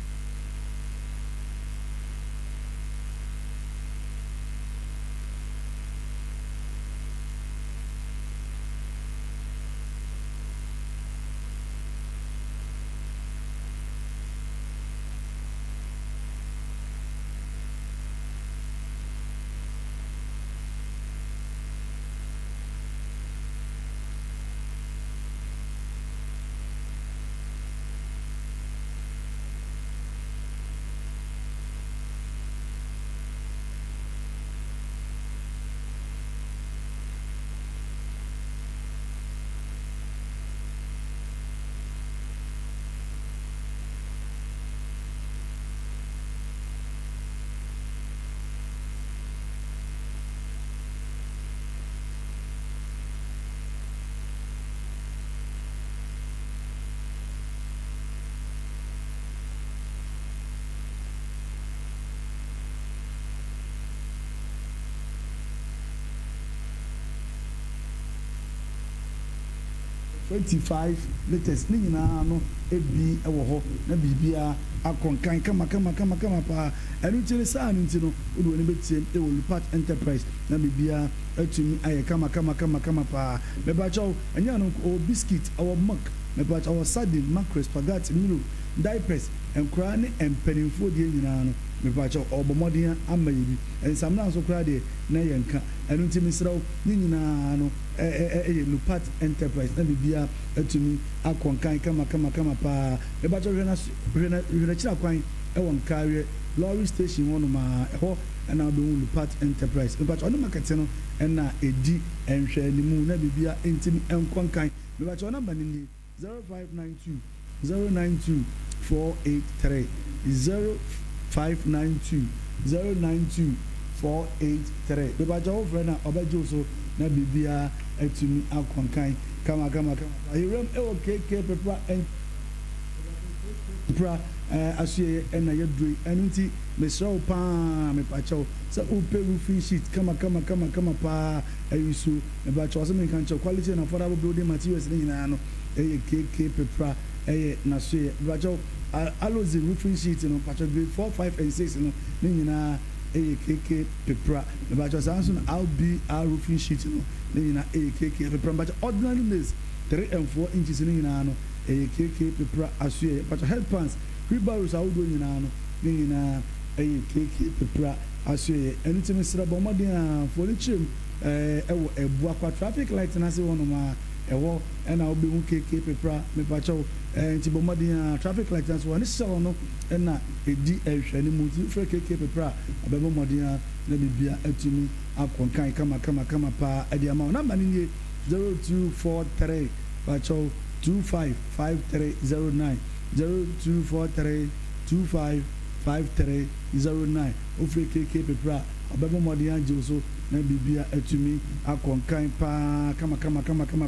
25 liters ni nyinaa no ebi ɛwɔ hɔ na bibia akɔnkan kama pa ɛno nkyere saa no nti no wode wɔ ne bɛtie ɛwɔ Lupat Enterprise na bibia atumi ayɛ kama pa mebakyɛw ɛnyɛ no ɔwɔ biscuit ɔwɔ milk mebakyɛw ɔwɔ sardine mackerel spaghetti milo diapers nkora ne mpanimfoɔ deɛ nyinaa no mebakyɛw ɔbɔ mmɔden ama yɛ bi nsamna nso koraa deɛ na yɛ nka ɛno nti mesrɛw ne nyinaa no ɛyɛ Lupat Enterprise na bibia atumi akɔnkan kama paa mebakyɛw hwɛ kyerɛ kwan ɛwɔ Nkareɛ lorry station hɔ nom a ɛhɔ ɛna wobɛhu Lupat Enterprise mebakyɛw ɔne market no ɛna ɛdi nhwɛanimu na bibia ntimi nkɔnkan mebakyɛw namba no nie 0592 092 483 0592 092 483 mebakyɛw frɛ na ɔbɛgye so na bibia atumi akɔnkan kama ayɛwuram ɛwɔ KK pepra asue ɛna yɛduroi ɛno nti mesrɛ wo paa mepakyɛw sɛ wopɛ roofing sheet kama paa ayi so mebakyɛw sɛ menka nkyɛw quality and affordable building materials ne nyinaa no ɛyɛ KK pepra ɛyɛ nasue mebakyɛw alozi roofing sheet no pakyɛw grade 4, 5 and 6 no ne nyinaa ɛyɛ KK pepra mebakyɛw saa nso no LBR roofing sheet no ne nyinaa ɛyɛ KK pepra mebakyɛw ordinary nails 3 and 4 inches ne nyinaa no ɛyɛ KK pepra asue mebakyɛw head pans wheelbarrows ahodoɔ nyinaa no ne nyinaa ɛyɛ KK pepra asue ɛno nti mesrɛ bɔ mmɔden a foɔ no kyerɛm ɛwɔ Ɛbuakwa traffic light no ase hɔ nom a ɛwɔ ɛna wobɛhu KK pepra mepakyɛw nti bɔ mmɔden a traffic light no ase hɔ ne hyɛw no ɛna ɛdi ɛhwɛ ne mu nti frɛ KK pepra ɔbɛbɔ mmɔden a na bibia atumi akɔnkan kama paa ɛde ama wo namba no nie 0243 pakyɛw 255309 0243 255309 ofre KK pepra ɔbɛbɔ mmɔden agye so na bibia atumi akɔnkan paa kama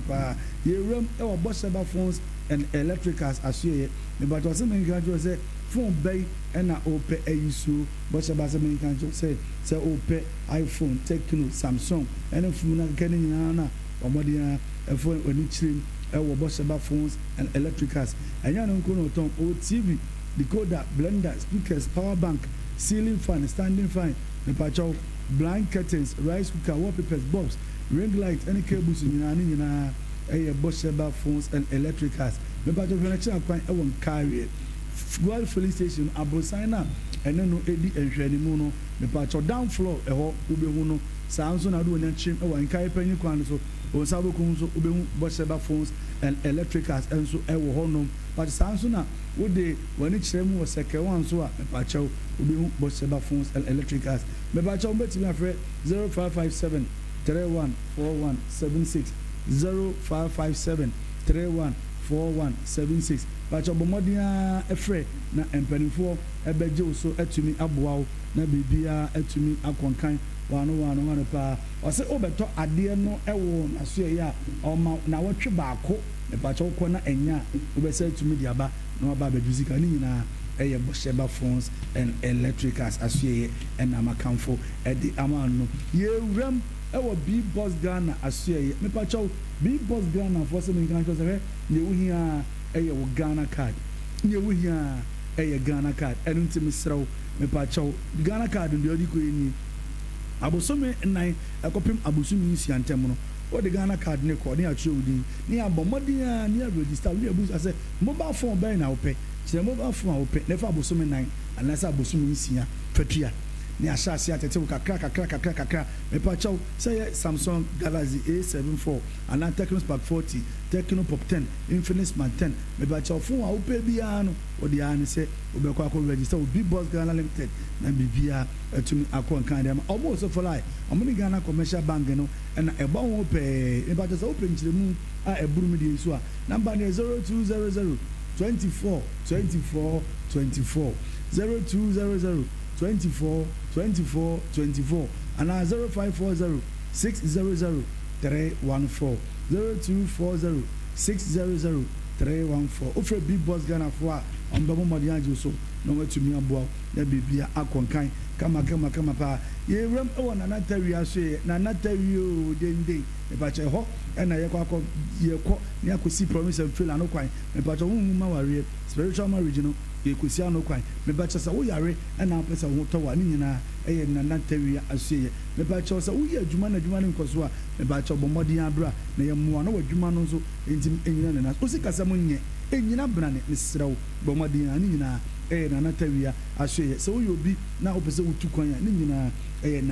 paa yɛwuram ɛwɔ Bosheba phones and electricals asue mebakyɛw sɛ menka kyerɛ sɛ phone bɛyi ɛna ɔpɛ ayi so Bosheba sɛ menka kyerɛ sɛ ɔpɛ iPhone, Tecno, Samsung ɛna funu na kɛkɛ ne nyinaa na ɔmmɔden a ɛfo ani kyerɛm ɛwɔ Bosheba phones and electricals ɛnyɛ no nko no ɔtɔn TV, decoder, blender, speakers, power bank, ceiling fan, standing fan, mepakyɛw blind curtains, rice cooker, wallpapers, bulbs, ring light, any cables nyinaa ɛyɛ Bosheba phones and electricals mepakyɛw hwɛ kyerɛ kwan ɛwɔ Nkareɛ Gold filling station Amansan na ɛne no ɛdi nhwɛnimu no mepakyɛw down floor ɛhɔ wobɛhu no saa nso na wode wɔn akyerɛm ɛwɔ Nkareɛ panyin kwan no so wɔn sa bɛkum nso wobɛhu Bosheba phones and electricals ɛnso ɛwɔ hɔ nom but saa nso na wode wɔn akyerɛm wɔ Sɛkɛwa nso a mepakyɛw wobɛhu Bosheba phones and electricals mepakyɛw wobɛtumi afrɛ 0557 314176 0557 314176 pakyɛw bɔ mmɔden a ɛfrɛ na mpanimfoɔ ɛbɛgye wo so atumi aboa wo na biribiara atumi akɔnkan wano paa ɔsɛ wobɛtɔ adeɛ no ɛwɔ n'asoɛ a ɔma na wɔtwe baako mepakyɛw kɔ na ɛnya wobɛsɛ atumi de aba na waba abɛdwu sika ne nyinaa ɛyɛ Bosheba phones and electricals asoɛ ɛna makamfo ɛde ama no yɛwuram ɛwɔ B-Boss Ghana asoɛ mepakyɛw B-Boss Ghana fo sɛ menka kyerɛ sɛ ne wohia ɛyɛ wo Ghana card ne wohia ɛyɛ Ghana card ɛno nti mesrɛw mepakyɛw Ghana card deɛ ɔde kɔ ni abosome nnan ɛkɔpem abosome nsia ntɛm no wode Ghana card ne kɔ ne akyerɛ wo din ne abɔ mmɔden a ne register wo ne abu sɛ mobile phone bɛn na wopɛ kyerɛ mobile phone a wopɛ ne fa abosome nnan anaasɛ abosome nsia fatua ne ahyɛ ase atete wo kakra mepakyɛw sɛ yɛ Samsung Galaxy A74 anaa Tecno Spark 40 Tecno Pop 10 Infinix Smart 10 mepakyɛw phone a wopɛ biara no wode a ne sɛ wobɛkɔ akɔ register wo B-Boss Ghana Limited na biribiara atumi akɔ nkan deɛ ma ɔmo so fɔlɔ ɔmo ne Ghana Commercial Bank no ɛna ɛbɔ ho pɛɛ mepakyɛw sɛ wopɛ nkyerɛmu a ɛburu mu deɛ so a number ne 0200 24 24 24 0200 24 and 0540 600 314 0240 600 314 ofre big boss Ghana for on babo modi anjo so no watumi aboa na bibia akonkan kama pa ye rem e wona na tawia so ye na tawi o dende e ba che ho e na ye kwakọ ye kọ ne akosi promise and fail anokwan me ba che hu ma ware spiritual marriage no ye kosi anokwan me ba che sa wo yare e na pesa wo to wa ni nyina e ye na tawia aso ye me ba che sa wo ye adwuma na adwuma ne nkoso a me ba che bomodi abra na ye muwa na wadwuma no so entim enyina na o si kasa mo nye enyina brane mesrew bomodi ani nyina na tawia asoye so yo bi na opese wutu kwan ya ni nyina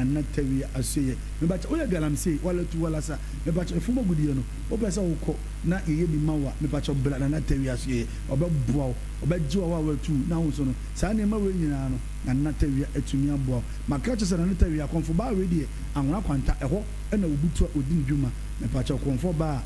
na tawia asoye me ba cha oya galamse wala tu wala sa me ba cha fumo gudie no opese wukọ na eye bi mawa me ba cha bla na tawia asoye obebua obejiwa wa tu na ho so no sa ne ma we nyina no na tawia atumi aboa maka cha sa na tawia konfo ba we die anwona kwanta eho na obutu odin dwuma me ba cha konfo ba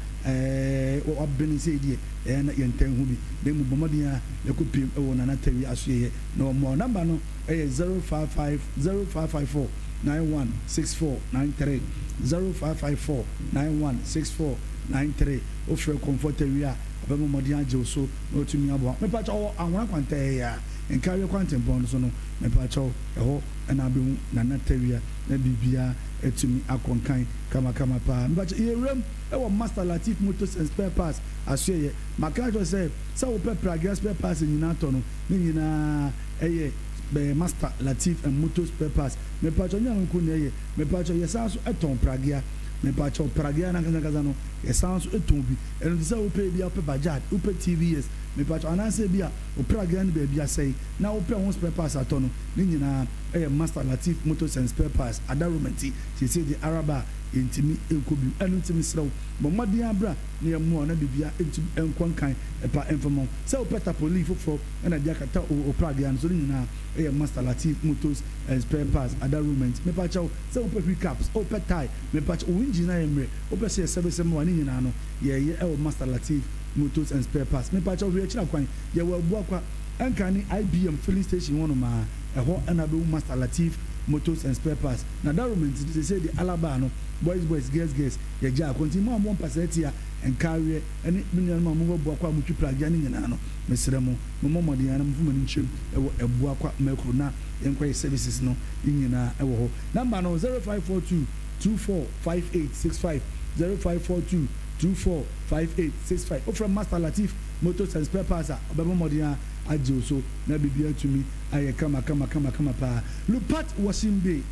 obeni se die na yenten hu bi de mu bomodia yakopim e wona na tawi asoye no mo number no 055055491649305549164930 ofre comfort area abemo modia jeso no tumi abo me pa cha anwona kwanta ya enkawe kwanta bon so no me pa cha eho na abemu na tawia na bibia etumi akonkan kama pa mbache yerem ewo Master Latif Motors and Spare Parts asoye makajo say wo pepra gas spare parts nyina to no nyina eye be Master Latif and Motors Spare Parts me pacho nyano nku ne eye me pacho yesanso eton pragia me pacho pragia na kaza no yesanso eton bi eno say wo pe bia wo pe Bajaj wo pe TVS me pacho ananse bia wo pragia ne be bia say na wo pe won spare parts atono nyina Master Latif Motors and Spare Parts adarumenti she say the Araba intimi enkobi enu ntimi sraw bo madi abra ne yemu na bibia entimi enkonkan epa enfomo se opeta police fofo na dia kata o pragia no so nyina Master Latif Motors and Spare Parts adarumenti me pa chaw se opet recaps opet tie me pa chaw engineer emre opet se service mo ani nyina no ye Master Latif Motors and Spare Parts me pa chaw we chira kwan ye wa bu akwa ankani IBM filling station wono ma eho na be Master Latif Motors and Spare Parts na darumenti they say the Alaba no boys girls ye ja continue mo passetti ya enkawe ene minyan ma mo bo akwa mutwi pragia ni nyina no mesere mo modi yana mfuma ni nchem ewo ebu akwa mekro na enkwai services no nyina ewo ho number no 0542245865 0542245865 o from Master Latif Motors and Spare Parts obebo modi ya ajo so na bibia tumi aye kama pa Lupat Washington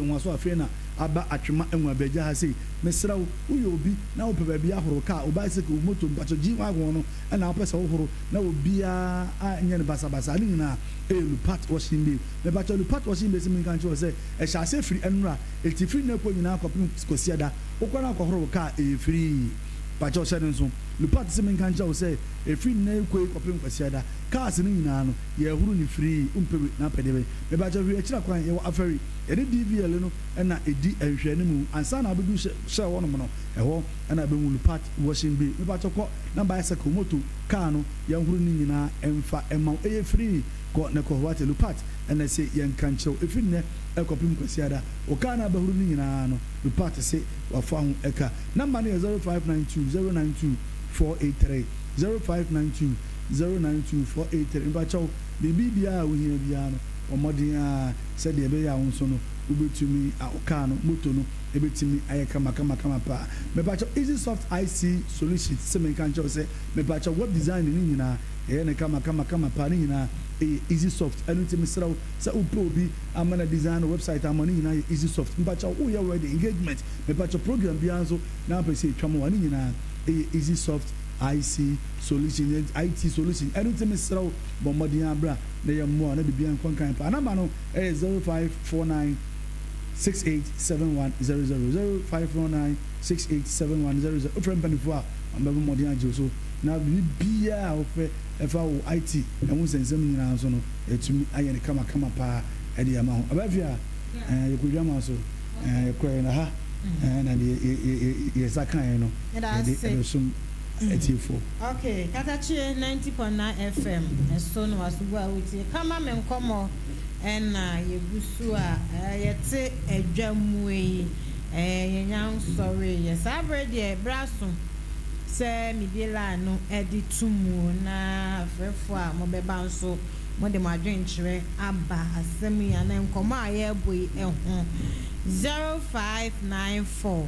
nwaso afena aba atwema enwa beja ha sei mesra wo obi na wo peba bia horo ka o bicycle moto mpacho ji wa go no na wo pesa wo horo na obia anya ne basa ni na Lupat Washington me bacho Lupat Washington se min kan cho se e sha se free enura e ti free na ko nyina akopim kosiada wo kwa na akohoro ka e free bacho se nso Lupat se min kan cho se e free na ko akopim kosiada cars ni nyina no ye huru ni free umpewe na pedebe me bacho wi akira kwan ye wo aferi ene DVL no na edi ehwe ne mu ansa na abedu share wono no eho na be mu Lupat Washington me bacho ko na bicycle moto car no ye huru ni nyina emfa ema eye free ko na ko wate Lupat na se ye kan chew e free ne ekopim kwasiada o car na be huru ni nyina no Lupat se wa fa hu eka number no 0592092483 0592092483 bacho bibia wo hia bia no omodin a se de be ya wonso no ubetumi aka no moto no ebetumi ayeka kama pa me bacho Easy Soft IC solution se me kan cho se me bacho web design ni nyina ne kama pa ni nyina Easy Soft anutimi sraw sa uprobi amana design website amani nyina Easy Soft me bacho wo ya ready engagement me bacho program bia nso na pese twamo wani nyina Easy Soft IC solution IT solution anything sraw bomodin abra na yammo na bibia nkonkan pa number no 0549687100 0549687100 ofrem panifo a ambabo modin ajoso na bibia ofe efa wo IT enwo sensem nyina so no etumi ayene kama pa ede ama ho abafia yekodwa ma so yekoy na ha na de yesakan no de sum etifo okay Katakyie 90.9 FM so no wasugwa wuti kama me nkomo na yegusu a yete edwamu yi yenyan sorry yes average braso se midela no editumu na frefo a mo beba nso mo de madwenkyere aba asem ya na nkomo aye boy eho 0594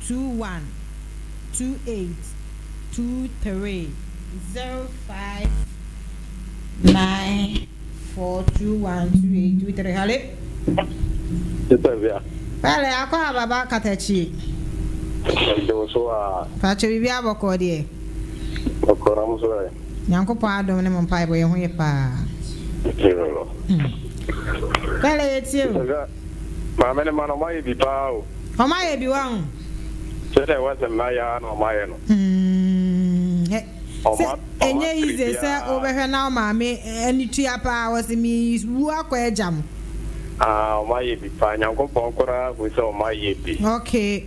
21 28 23 0594212823 hale Pale akwa baba Katakyie Pacho bibia boko de Okora muso Nyankopon adom ne mo pai bo ye ho ye pa Pale yetie Ma mene mano mai bi pa o ma ye bi wa ho Sede wa se ma ya no ma ye no enye ize se obehwe na ma me anitua pa wose mi wu akwa ejam ma ye bi pa Nyankopon kora wo se o ma ye bi okay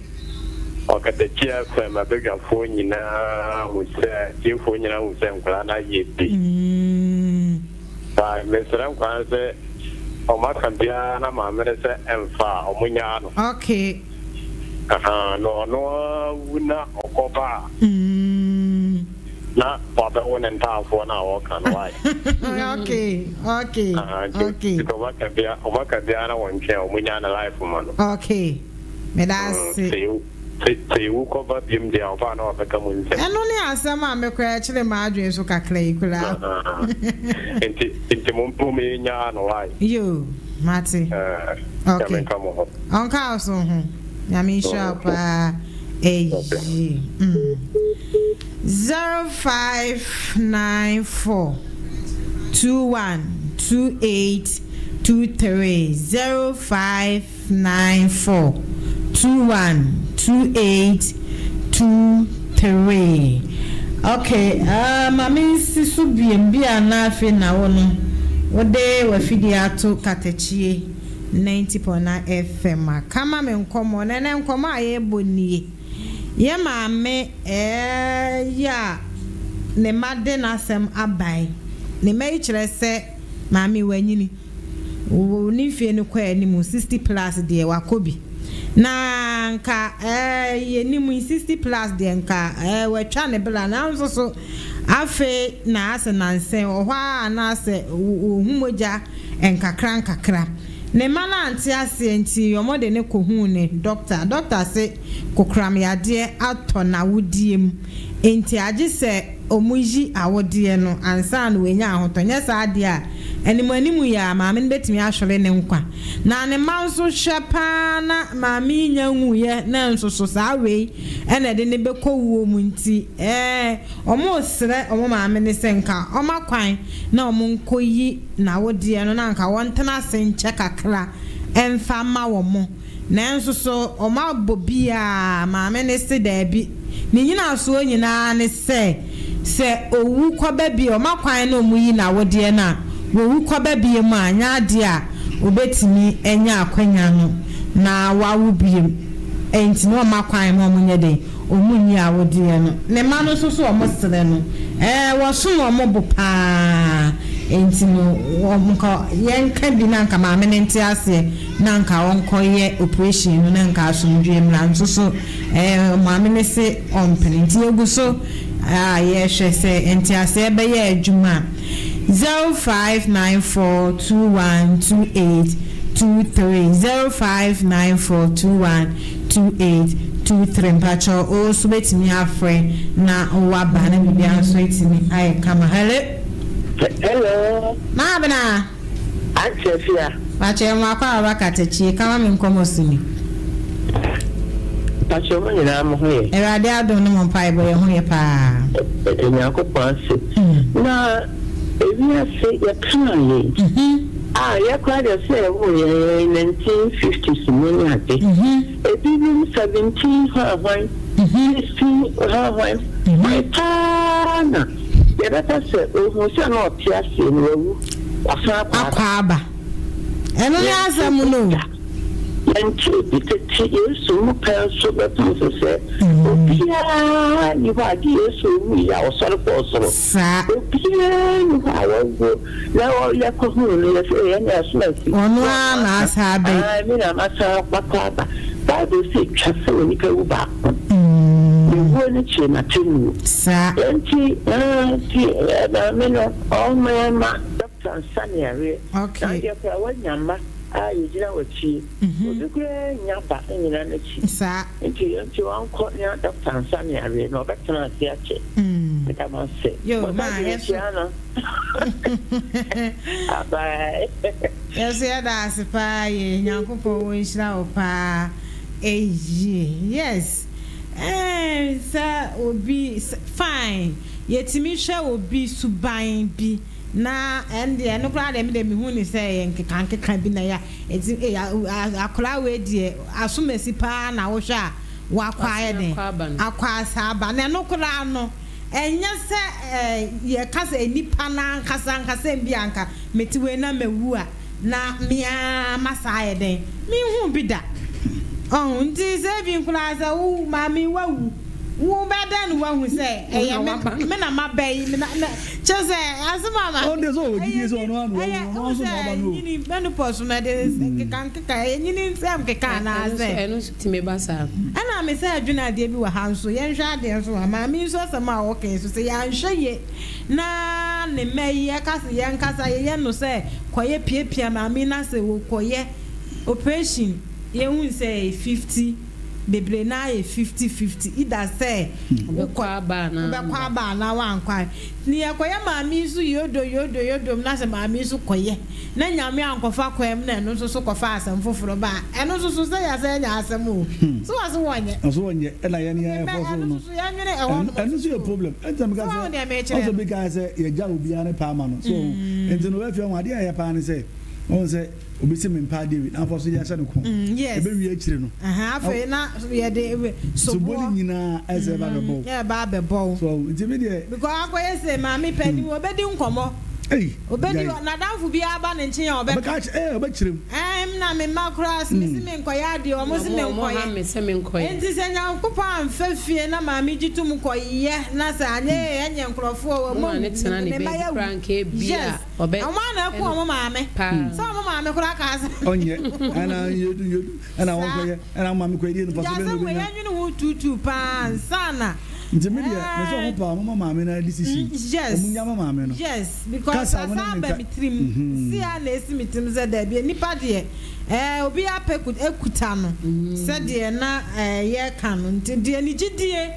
Katakyie abega fo nyina wo se tiefo nyina wo se nkora na ye bi ba mesra nkwa se o ma kan bia na ma mere se emfa o munya no okay no wuna okoba na baba wona ntafo na wo kan wai okay ko ba ka bia na wonche o munya na life man okay me that's say wo cover bim dia oba na obeka munche eno ne asema me kwa chire ma adwen so kakra ikura enti mo me nya no wai yo mati okay onka also ho nyame shapa 0594 21 28 23 0594 21 28 23 okay mami sisu bia na afi na wono wode wafidi ato Katakyie 90.9 FM kama me nkomo nene nkomo aye bonie ye maame ya ne made na asem abai ne mai kire se maame wanyini ni fie ne kwa animu 60 plus de wakobi na nka ye ni mu 60 plus de nka watwa ne bla na nso so afe na ase nanse ohwa na ase ohumoja enkakra ne mana anti ase nti yomode ne kohu ne doctor se kokram yade ato na wodiem enti age se omuji awode no ansa na wenya ahotonye saade a animu ya maame betimi ahwere ne nkwa na ne manso hwepa na maame nyanwu ye na nsoso sawe ene de ne bekowo mu nti omo sere omo maame ne senka omakwan na omo nkoyi na wode no na nka wontena senche kakra emfa ma wo mo na nsoso oma bobia maame ne se dabi ni nyina so nyina ne se owu kwaba bi omakwan na omuyi na wode na wo kwaba bie mu anya ade a obetimi enya akwanya no na wawo bie enti no makwan mo munye de omunyi a wode no ne ma no so omosere no wo so no omobo pa enti no omko yenka bi na nka maame ne nti ase na nka wonko ye operation no na nka asomdwe mra nso so maame ne se ompene nti egu so ye hwe se enti ase be ye adwuma 0594212823 0594212823 mpacho o so betimi afre na waba na bibia so etimi ai kama hello ma bana Achefia pache ma kwa aba Katakyie kama me nkomosimi pacho mo nyina mo hoye erade adom no mo pai bo ye hoye pa Nyankopon se na ebia se ya kanaye ya kwade se wo ye 1950s money ate ebi 17 hawan 16 hawan my pana ya data se o se na otia se no akwaba eno ya asem no Yanti bitete Yesu mu penso betonso se obia ni wa di Yesu mu ya osoro ko osoro obia ni wa wo na o ya ko hu ni se ya na smasi ono na asabe mi na masa kwakaba Bible say twase oni ka uba wo ni che na tenu sa enti me no all my Dr. Saniare okay ya kwa wanyamba yejira wachi odukure nyaba nyina na chi sa enti wanko nya Dr. Saniare no betana ase ache kama se yo ma yes bye yes ya da sipa ye nyankopon wo nhira o pa yes sa obi fine yetimi hwe obi suban bi na ende no kra dem hu ni say nkeka bi na ya akola we die asomasi pa na wo hwe a wakwaye ne akwasa aba na no kra no enya se ye kasa enipa na nkasa bi anka metiwe na mewu a na mia masaye den mi hu bi da nti se bi nkura sa wo mami wawu wo beda no wahu se me na mabai me na chese asema on dey so gidi so no anu no so no ba no ni benu poso na de kan nyini nsem keka na se enu time ba sa ana me se adwuna de bi wa hanso ye nhwa ade so mami so asema o ken so se ya nhwe na ne mai ye kasa ye nkasa ye no se koye piepia mami na se wo koye operation ye hu say 50 bebre na ye 50-50 ida say kwa ba na wankwa ni yakoye maami su yodo na se maami su koye na nyame ankofa kwem na no so kofa asem foforo ba eno so say ya say nya asem o so was wonye na ye ni ya for so no eno so problem entem ga say also because say ye ja obi ane pa ma no so enti no we fi on ade ya pa ne say on say obisi me mpa David na for so ya hye no ko yes ebe wi akire no afa na ye de so boni nyina eze ba bebo yeah ba bebo so nti me de because akoye say maami pani obedi nkomo obedi na danfu bi aba ne nchen ya obeka obekirem na me makras me si me nkoya de o mo si me nkoya me se me nkoya enti se nya nkopa mfafie na maami gitum koye na sa anye enye nkrofo o mo ne tena ne be franke bia obe o ma na ku o mo maame so mo maame kura ka asa onye ana yodu ana won koye ana maame koye die no paso be no be ya nyu no tutu pa sana Intermediate, me so hopa mama mama na decision. Yes. Omunya mama me no. Yes, because asa ba mitrim. Si a na esi mitrim ze da bia nipa de obi ekuta no. Se de na ye kan no. Nti de ni gidie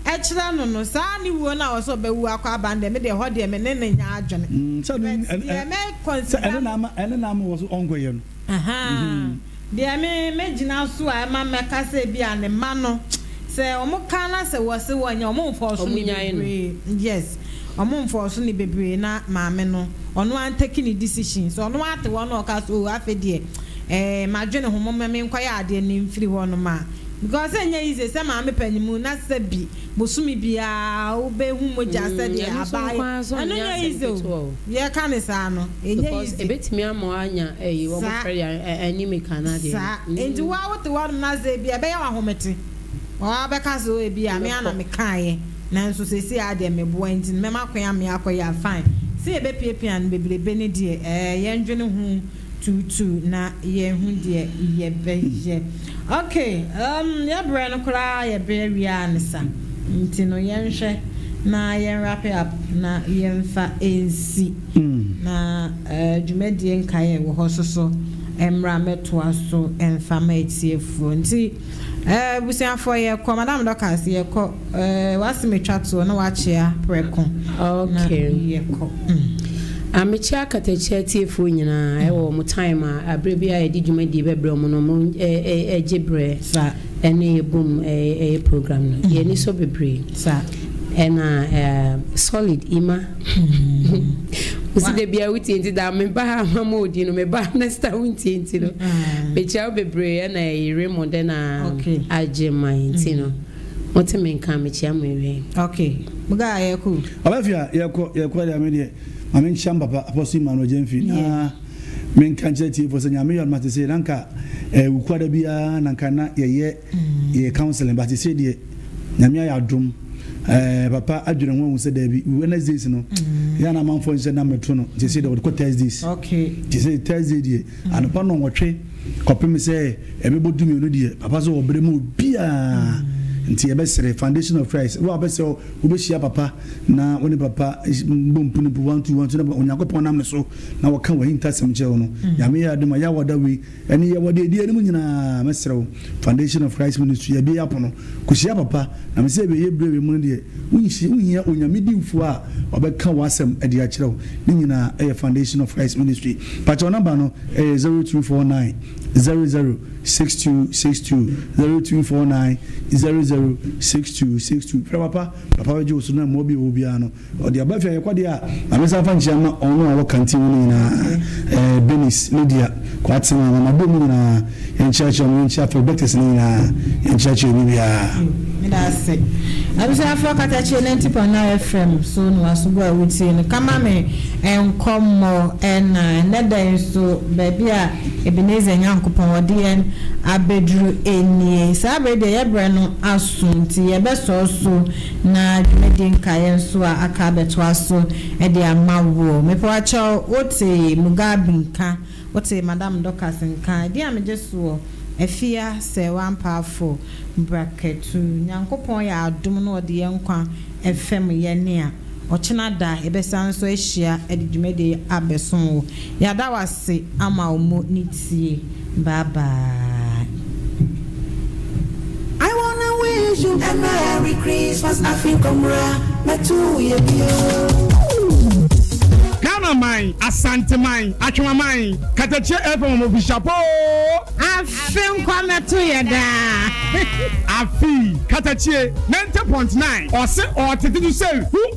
ekira no no sa ni wo na wo so be wu akwa bande me de ho de me ne nya adwene. So me consider ene na am wo so ongoye no. De me gina so a ma me ka se bia ne ma no. Say omo kana se wose wonya omo mfo ni bebre yes omo mfo ni bebre na maame no ono an take ni decision so ono ate wono oka so afede madwene homo me nkwaya ade ni mfiri wono ma because enya ize se maame panimu na se bi bosumi bia obe hu moja se de abai ano nya ize ye kana sa no enya ize ebetimi amo anya wo fere anime kana de enti wa wote wono na ze bia be ya wahomete abeka so ebi a me ana me kae na nso sesi ade me bo enti me makwan me akoya fine se ebe piepia no bebrebe ne de ye ndwene hu tutu na ye hu de ye beje okay ye bre no kra ye bre wia ne sa nti no ye nhwe na ye wrap up na ye mfa ensi na dwumadie nkae wo hososo emra metoa so emfa ma etiefu nti busia for ye ko madam doctors ye ko wasimetwa to na wachia preko okay ye ko amechia Katakyie tiefo nyina ewo mo time a abrebia ye di dwumadi bebre mo no mo ejebre sa ene ebum program no ye ni so bebre sa ena solid ima usi de bia wuti enti da me ba mama odi no me ba next wuti enti no be chia bebre na ire mo de na agema enti no wote me nka me chia mo ewe okay muga ye ku abafia ye ko ya me de mame nchamba papa aposi mano jemfi na me nka ncheti fo senya me yon matese nanka ukwada bia nanka na ye counseling but say de nyame ya dum papa adwene ho se da bi Wednesdays no ya na manfo nse na metro no je say the what Thursdays okay je say Thursday die and pa no wotwe kopem se ebebodumi no die papa so obremu bia nti yebesere Foundation of Christ wo abese obehia papa na woni papa bompuni 121 na Onyankopɔn nam ne so na wɔka wa hintasem kyerɛ no yame ya adoma ya wada we ɛne ya wada die ne nyina mesere Foundation of Christ Ministry ya bi apono kuhia papa na mese be yebrɛ we mu de unhia onyamedimfo a wɔbɛka wasem ade akyerɛ ne nyina ɛyɛ Foundation of Christ Ministry pacho number no 0249 006262 0249 006262 papa we jo so na mo bi obia no odi abafia yekwade a amesa fa nchia na ono a wakanti ni na Benis Lydia kwati na na bo mu na enchacha mu enchafa betes ni na enchacha ni bia midase abisa afọ Katakyie 90.9 FM so no asugo a wuti no kama me enkomo na neda so baby a Ebenezer Nyankopon wode en abedru enie sabe de yebre no asunti yebeso so na dwemedi nkaye so a aka beto aso e de amawo mepo acha ote Mugabe nka ote Madam Dorcas nka de amejeso efia se wampafo bracket Nyankopon ya adom no de yenkwa FM ye ne a ochina da ebesan so ehia edidwumede abeson ya da wase ama omo nitie bye bye. I wanna wish you a Merry Christmas Afikomra metu ye bio Ghana mine, Asante mine, Achuma mine, Katakyie FM official Afim kwametu ye da. Afi Katakyie 90.9 or say or tete to say who